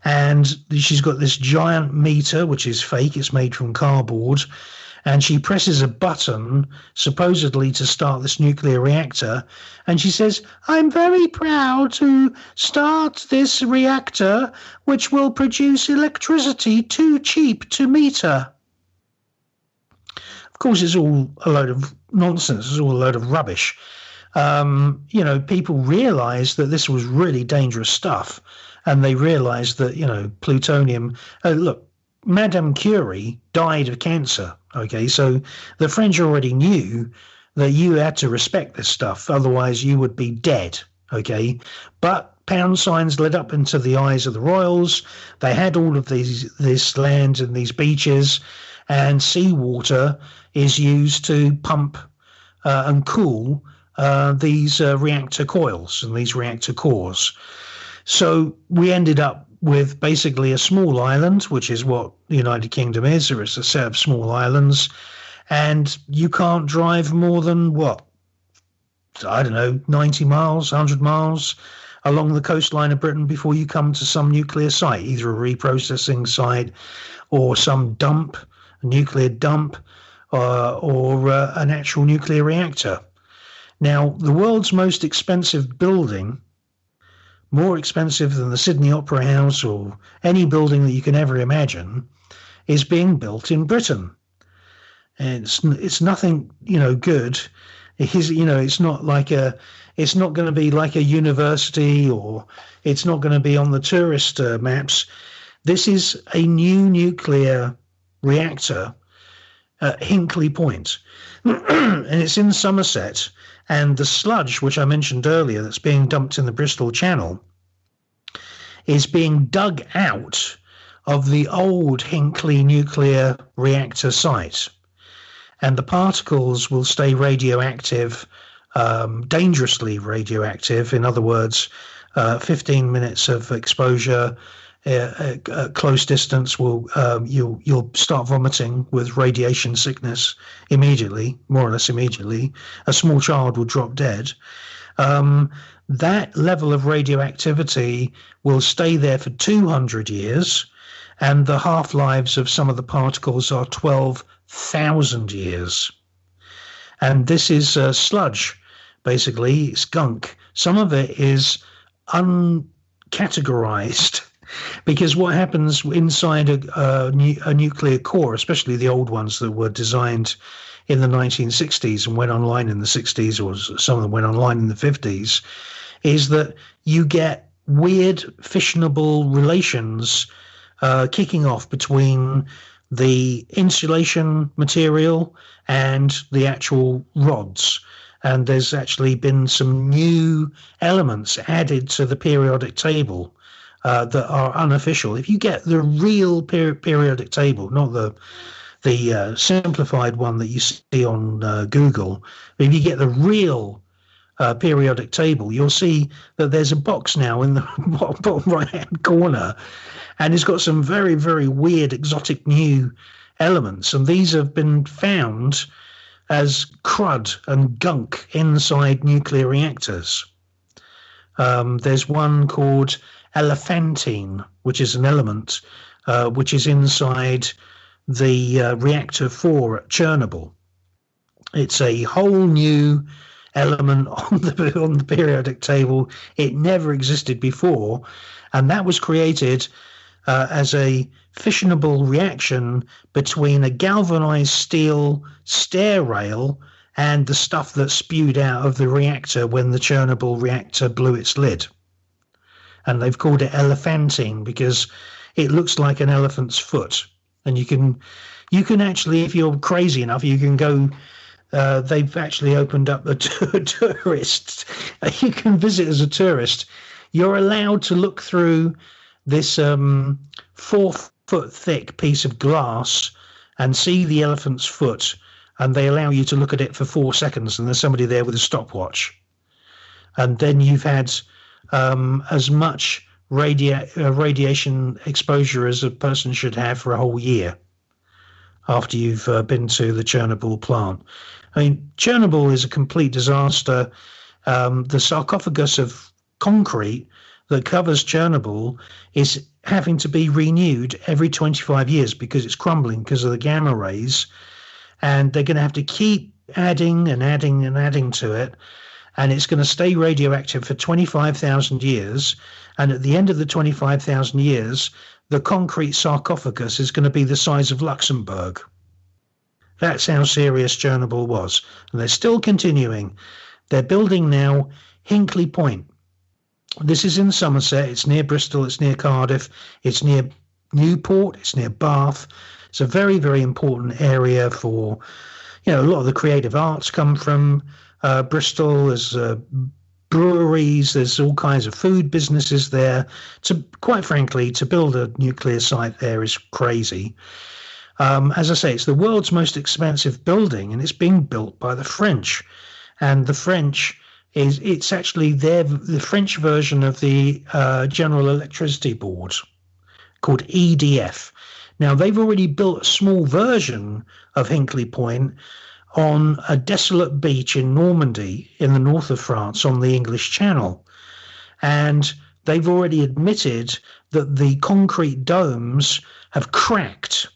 And she's got this giant meter, which is fake. It's made from cardboard. And she presses a button, supposedly to start this nuclear reactor. And she says, "I'm very proud to start this reactor, which will produce electricity too cheap to meter." Of course, it's all a load of nonsense. It's all a load of rubbish. People realized that this was really dangerous stuff. And they realized that, plutonium, look, Madame Curie died of cancer. Okay, so the French already knew that you had to respect this stuff, otherwise you would be dead. Okay, but pound signs led up into the eyes of the royals. They had all of this land and these beaches, and seawater is used to pump and cool these reactor coils and these reactor cores. So we ended up with basically a small island, which is what the United Kingdom is, or it's a set of small islands, and you can't drive more than, I don't know, 90 miles, 100 miles along the coastline of Britain before you come to some nuclear site, either a reprocessing site or some dump, a nuclear dump, or an actual nuclear reactor. Now, the world's most expensive building, more expensive than the Sydney Opera House or any building that you can ever imagine, is being built in Britain. And it's nothing, good. It's not going to be like a university, or it's not going to be on the tourist maps. This is a new nuclear reactor at Hinkley Point, and it's in Somerset. And the sludge, which I mentioned earlier, that's being dumped in the Bristol Channel, is being dug out of the old Hinkley nuclear reactor site. And the particles will stay radioactive, dangerously radioactive. In other words, 15 minutes of exposure at close distance you'll start vomiting with radiation sickness immediately, more or less immediately. A small child will drop dead. That level of radioactivity will stay there for 200 years, and the half-lives of some of the particles are 12,000 years. And this is sludge, basically. It's gunk. Some of it is uncategorized, because what happens inside a nuclear core, especially the old ones that were designed in the 1960s and went online in the 60s, or some of them went online in the 50s, is that you get weird fissionable relations kicking off between the insulation material and the actual rods. And there's actually been some new elements added to the periodic table that are unofficial. If you get the real periodic table, not the simplified one that you see on Google, but if you get the real periodic table, you'll see that there's a box now in the bottom right-hand corner, and it's got some very, very weird, exotic new elements. And these have been found as crud and gunk inside nuclear reactors. There's one called elephantine, which is an element which is inside the reactor 4 at Chernobyl. It's a whole new element on the periodic table. It never existed before, and that was created as a fissionable reaction between a galvanized steel stair rail and the stuff that spewed out of the reactor when the Chernobyl reactor blew its lid. And they've called it elephantine because it looks like an elephant's foot. And you can actually, if you're crazy enough, you can go. They've actually opened up the tourists. You can visit as a tourist. You're allowed to look through this 4-foot thick piece of glass and see the elephant's foot, and they allow you to look at it for 4 seconds, and there's somebody there with a stopwatch. And then you've had as much radiation exposure as a person should have for a whole year after you've been to the Chernobyl plant. I mean, Chernobyl is a complete disaster. The sarcophagus of concrete that covers Chernobyl is having to be renewed every 25 years because it's crumbling because of the gamma rays, and they're going to have to keep adding and adding and adding to it, and it's going to stay radioactive for 25,000 years, and at the end of the 25,000 years, the concrete sarcophagus is going to be the size of Luxembourg. That's how serious Chernobyl was, and they're still continuing. They're building now Hinkley Point. This is in Somerset. It's near Bristol. It's near Cardiff. It's near Newport. It's near Bath. It's a very, very important area for, a lot of the creative arts come from Bristol. There's breweries. There's all kinds of food businesses there. Quite frankly, to build a nuclear site there is crazy. As I say, it's the world's most expensive building, and it's being built by the French. And the French it's actually the French version of the General Electricity Board, called EDF. Now, they've already built a small version of Hinkley Point on a desolate beach in Normandy in the north of France on the English Channel. And they've already admitted that the concrete domes have cracked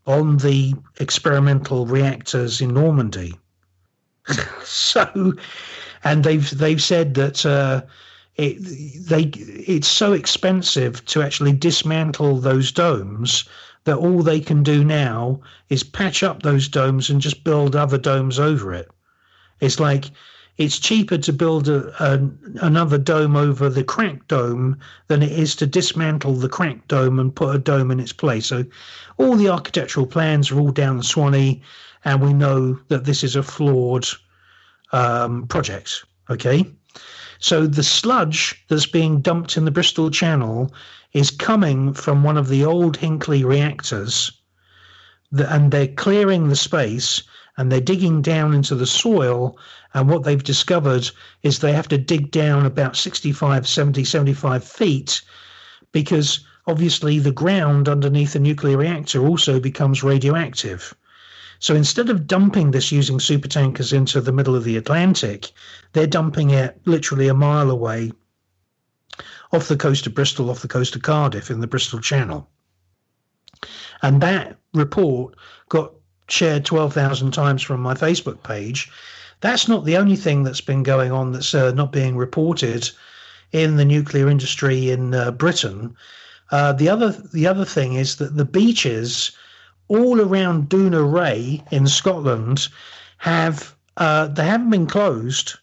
on the experimental reactors in Normandy. So, and they've said that it's so expensive to actually dismantle those domes that all they can do now is patch up those domes and just build other domes over it. It's like it's cheaper to build another dome over the cracked dome than it is to dismantle the cracked dome and put a dome in its place. So all the architectural plans are all down the Swanee, and we know that this is a flawed project, okay? So the sludge that's being dumped in the Bristol Channel is coming from one of the old Hinkley reactors, and they're clearing the space and they're digging down into the soil, and what they've discovered is they have to dig down about 65, 70, 75 feet, because obviously the ground underneath the nuclear reactor also becomes radioactive. So instead of dumping this using supertankers into the middle of the Atlantic, they're dumping it literally a mile away off the coast of Bristol, off the coast of Cardiff in the Bristol Channel. And that report got shared 12,000 times from my Facebook page. That's not the only thing that's been going on that's not being reported in the nuclear industry in Britain. The other thing is that the beaches all around Duna Ray in Scotland they haven't been closed.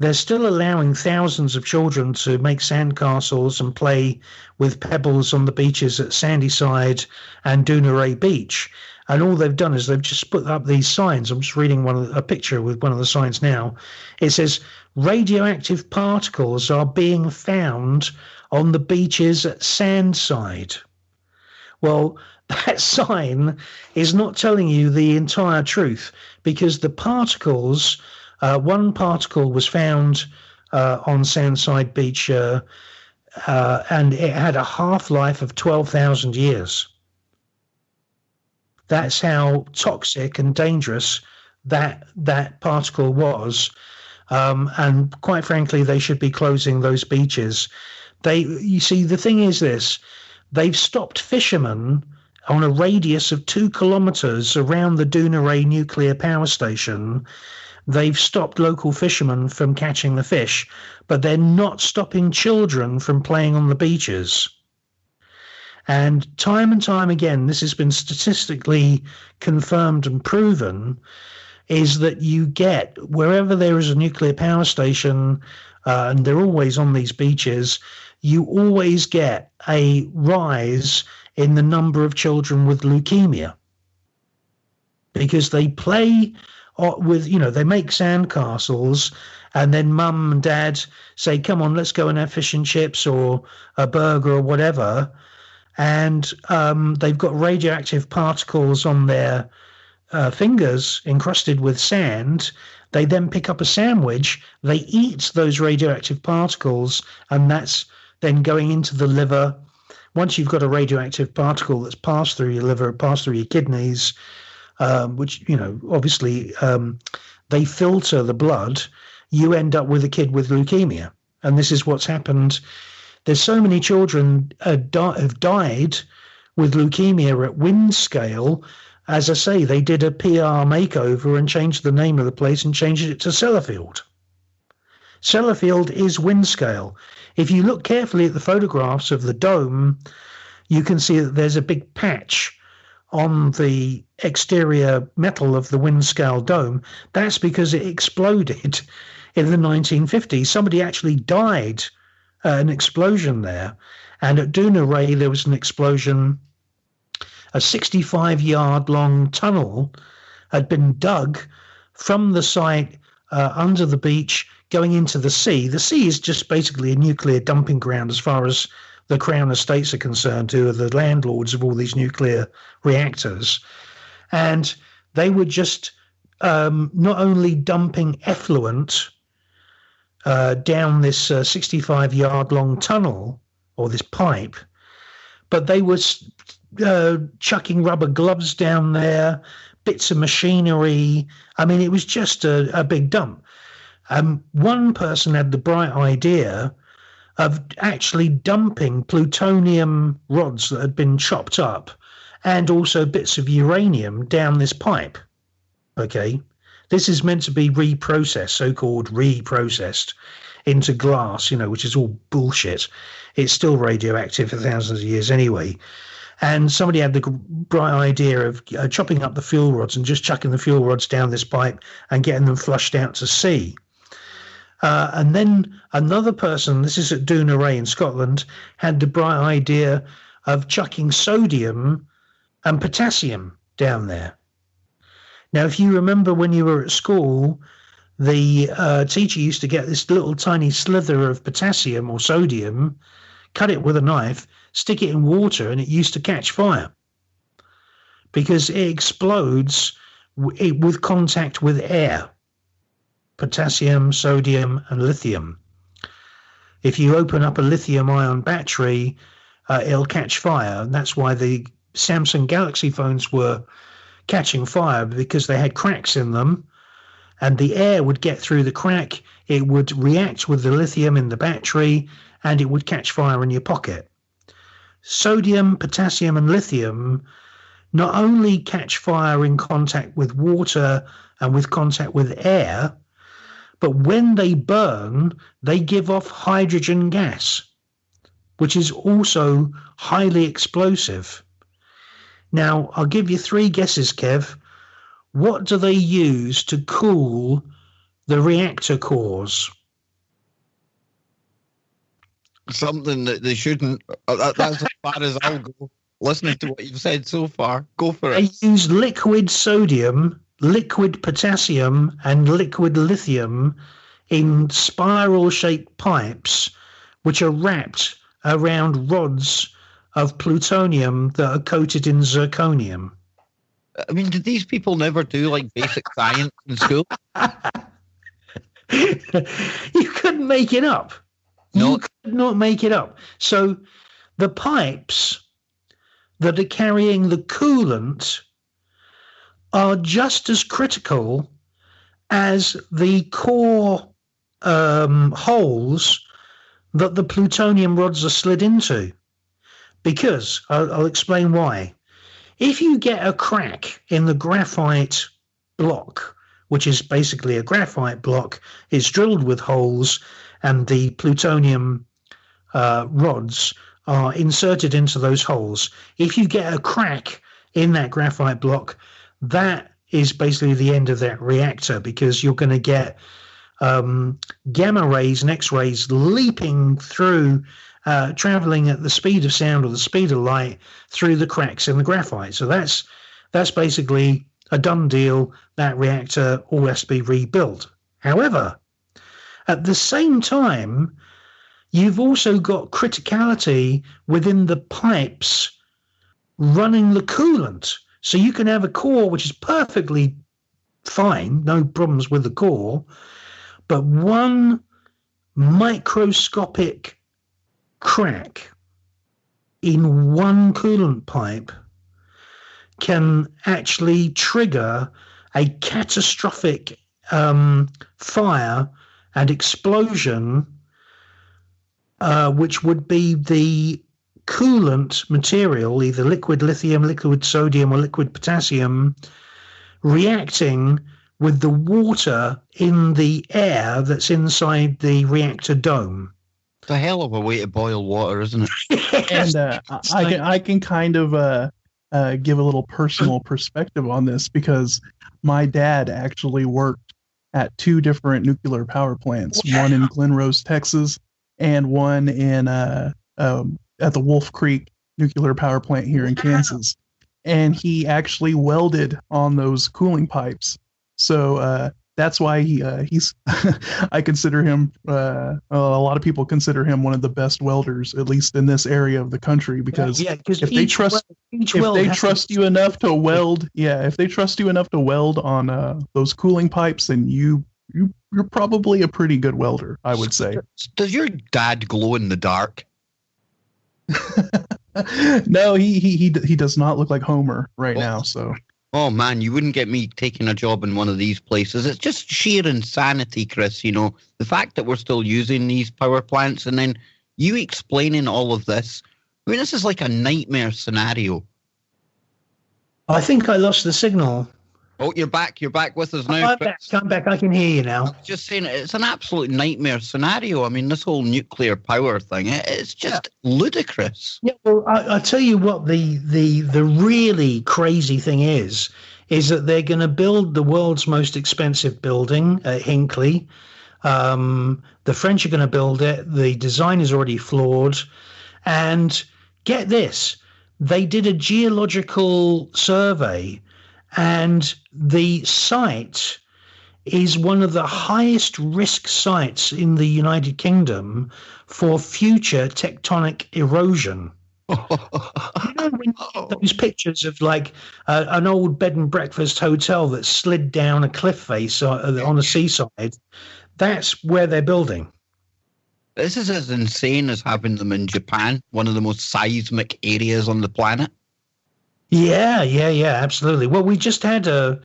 They're still allowing thousands of children to make sandcastles and play with pebbles on the beaches at Sandyside and Duna Ray Beach. And all they've done is they've just put up these signs. I'm just reading a picture with one of the signs now. It says, radioactive particles are being found on the beaches at Sandside. Well, that sign is not telling you the entire truth, because the particles, one particle was found on Sandside Beach, and it had a half-life of 12,000 years. That's how toxic and dangerous that particle was. And quite frankly, they should be closing those beaches. You see, the thing is this, they've stopped fishermen on a radius of 2 kilometers around the Duna Ray nuclear power station. They've stopped local fishermen from catching the fish, but they're not stopping children from playing on the beaches. And time again, this has been statistically confirmed and proven, is that you get, wherever there is a nuclear power station, and they're always on these beaches, you always get a rise in the number of children with leukemia, because they play with, they make sandcastles, and then mum and dad say, come on, let's go and have fish and chips or a burger or whatever. And they've got radioactive particles on their fingers encrusted with sand. They then pick up a sandwich, they eat those radioactive particles, and that's then going into the liver. Once you've got a radioactive particle that's passed through your liver, passed through your kidneys, which, obviously they filter the blood, you end up with a kid with leukemia. And this is what's happened. There's so many children have died with leukemia at Windscale. As I say, they did a PR makeover and changed the name of the place and changed it to Sellafield. Sellafield is Windscale. If you look carefully at the photographs of the dome, you can see that there's a big patch on the exterior metal of the Windscale dome. That's because it exploded in the 1950s. Somebody actually died, an explosion there. And at Duna Ray, there was an explosion. A 65-yard long tunnel had been dug from the site under the beach going into the sea. The sea is just basically a nuclear dumping ground as far as the Crown Estates are concerned, who are the landlords of all these nuclear reactors. And they were just not only dumping effluent down this 65-yard long tunnel, or this pipe, but they were chucking rubber gloves down there, bits of machinery. I mean, it was just a big dump. One person had the bright idea of actually dumping plutonium rods that had been chopped up and also bits of uranium down this pipe. Okay, this is meant to be reprocessed, so-called reprocessed into glass, which is all bullshit. It's still radioactive for thousands of years anyway. And somebody had the bright idea of chopping up the fuel rods and just chucking the fuel rods down this pipe and getting them flushed out to sea. And then another person, this is at Dounarray in Scotland, had the bright idea of chucking sodium and potassium down there. Now, if you remember when you were at school, the teacher used to get this little tiny slither of potassium or sodium, cut it with a knife, stick it in water, and it used to catch fire because it explodes with contact with air. Potassium, sodium, and lithium. If you open up a lithium-ion battery, it'll catch fire. And that's why the Samsung Galaxy phones were catching fire, because they had cracks in them, and the air would get through the crack, it would react with the lithium in the battery, and it would catch fire in your pocket. Sodium, potassium, and lithium not only catch fire in contact with water and with contact with air, but when they burn, they give off hydrogen gas, which is also highly explosive. Now, I'll give you 3 guesses, Kev. What do they use to cool the reactor cores? Something that they shouldn't. That's as far as I'll go. Listening to what you've said so far, go for it. They use liquid sodium, liquid potassium, and liquid lithium in spiral-shaped pipes, which are wrapped around rods of plutonium that are coated in zirconium. I mean, did these people never do like basic science in school? You couldn't make it up. No. You could not make it up. So the pipes that are carrying the coolant are just as critical as the core holes that the plutonium rods are slid into. Because, I'll explain why. If you get a crack in the graphite block, which is basically a graphite block, it's drilled with holes, and the plutonium rods are inserted into those holes. If you get a crack in that graphite block, that is basically the end of that reactor, because you're going to get gamma rays and X-rays leaping through, traveling at the speed of sound or the speed of light through the cracks in the graphite. So that's basically a done deal. That reactor all has to be rebuilt. However, at the same time, you've also got criticality within the pipes running the coolant. So you can have a core which is perfectly fine, no problems with the core, but one microscopic crack in one coolant pipe can actually trigger a catastrophic fire and explosion, which would be the coolant material, either liquid lithium, liquid sodium, or liquid potassium, reacting with the water in the air that's inside the reactor dome. It's a hell of a way to boil water, isn't it? And I can kind of give a little personal perspective on this, because my dad actually worked at 2 different nuclear power plants, one in Glen Rose, Texas, and one in at the Wolf Creek nuclear power plant here in Kansas. And he actually welded on those cooling pipes. So that's why he's I consider him, a lot of people consider him one of the best welders, at least in this area of the country, because if they trust you enough to weld, if they trust you enough to weld on those cooling pipes, then you're probably a pretty good welder, I would say. Does your dad glow in the dark? No, he does not look like Homer right now. So Oh, man, you wouldn't get me taking a job in one of these places. It's just sheer insanity, Chris, the fact that we're still using these power plants and then you explaining all of this. I mean, this is like a nightmare scenario. I think I lost the signal. Oh, you're back. You're back with us now. I'm back. I can hear you now. Just saying, it's an absolute nightmare scenario. I mean, this whole nuclear power thing, it's just ludicrous. Yeah, well, I tell you what, the really crazy thing is that they're going to build the world's most expensive building at Hinkley. The French are going to build it. The design is already flawed. And get this, they did a geological survey, and the site is one of the highest risk sites in the United Kingdom for future tectonic erosion. When you get those pictures of like an old bed and breakfast hotel that slid down a cliff face on the seaside, that's where they're building. This is as insane as having them in Japan, one of the most seismic areas on the planet. Yeah, absolutely. Well, we just had a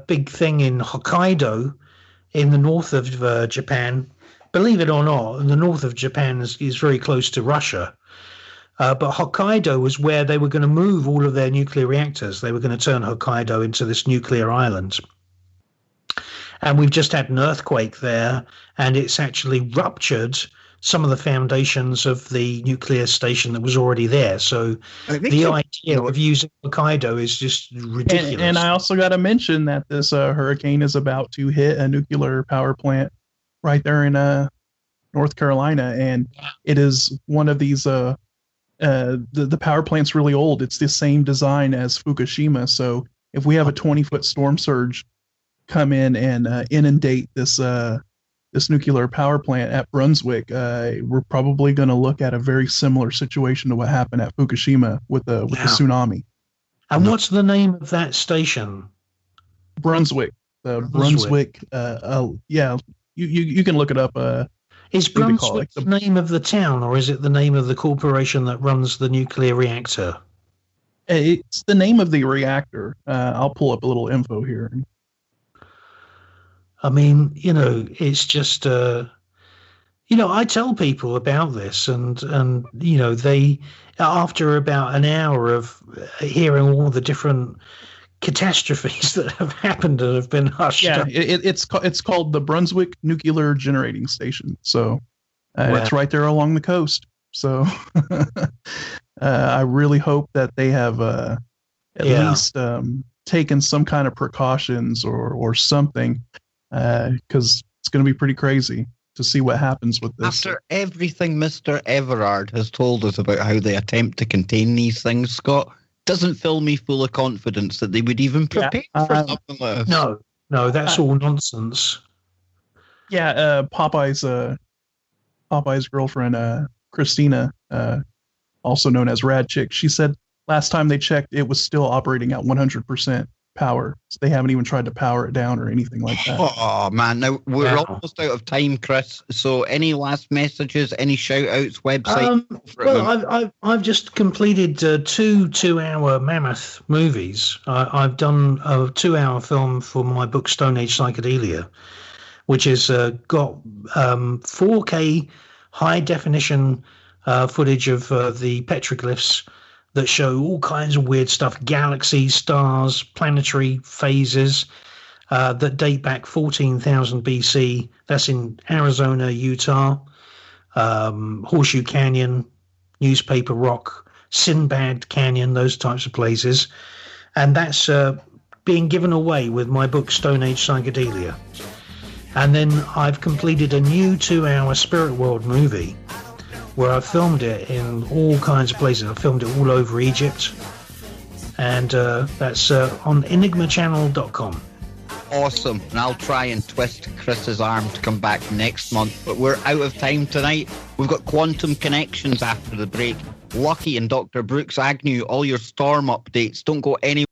big thing in Hokkaido, in the north of Japan. Believe it or not, the north of Japan is very close to Russia. But Hokkaido was where they were going to move all of their nuclear reactors. They were going to turn Hokkaido into this nuclear island. And we've just had an earthquake there, and it's actually ruptured some of the foundations of the nuclear station that was already there. So the idea of using Hokkaido is just ridiculous. And I also got to mention that this hurricane is about to hit a nuclear power plant right there in North Carolina. And it is one of these, the power plant's really old. It's the same design as Fukushima. So if we have a 20-foot storm surge come in and inundate this nuclear power plant at Brunswick, we're probably going to look at a very similar situation to what happened at Fukushima with the tsunami. And what's the name of that station? Brunswick. Brunswick. You can look it up. Is Brunswick the name of the town, or is it the name of the corporation that runs the nuclear reactor? It's the name of the reactor. I'll pull up a little info here. I mean, it's just, I tell people about this and they, after about an hour of hearing all the different catastrophes that have happened and have been hushed. Yeah, it's called the Brunswick Nuclear Generating Station. So it's right there along the coast. So I really hope that they have at least taken some kind of precautions or something. Because it's going to be pretty crazy to see what happens with this. After everything Mr. Everard has told us about how they attempt to contain these things, Scott, doesn't fill me full of confidence that they would even prepare for something like this. No, that's all nonsense. Yeah, Popeye's girlfriend, Christina, also known as Rad Chick, she said last time they checked, it was still operating at 100%. Power. So they haven't even tried to power it down or anything like that. Oh man, now we're almost out of time, Chris. So any last messages, any shout outs, website? I've just completed two 2-hour mammoth movies. I've done a 2-hour film for my book Stone Age Psychedelia, which has got 4K high definition footage of the petroglyphs that show all kinds of weird stuff, galaxies, stars, planetary phases that date back 14,000 BC. That's in Arizona, Utah, Horseshoe Canyon, Newspaper Rock, Sinbad Canyon, those types of places. And that's being given away with my book, Stone Age Psychedelia. And then I've completed a new 2-hour Spirit World movie where I filmed it in all kinds of places. I filmed it all over Egypt. And that's on enigmachannel.com. Awesome. And I'll try and twist Chris's arm to come back next month. But we're out of time tonight. We've got Quantum Connections after the break. Lucky and Dr. Brooks Agnew, all your storm updates. Don't go anywhere.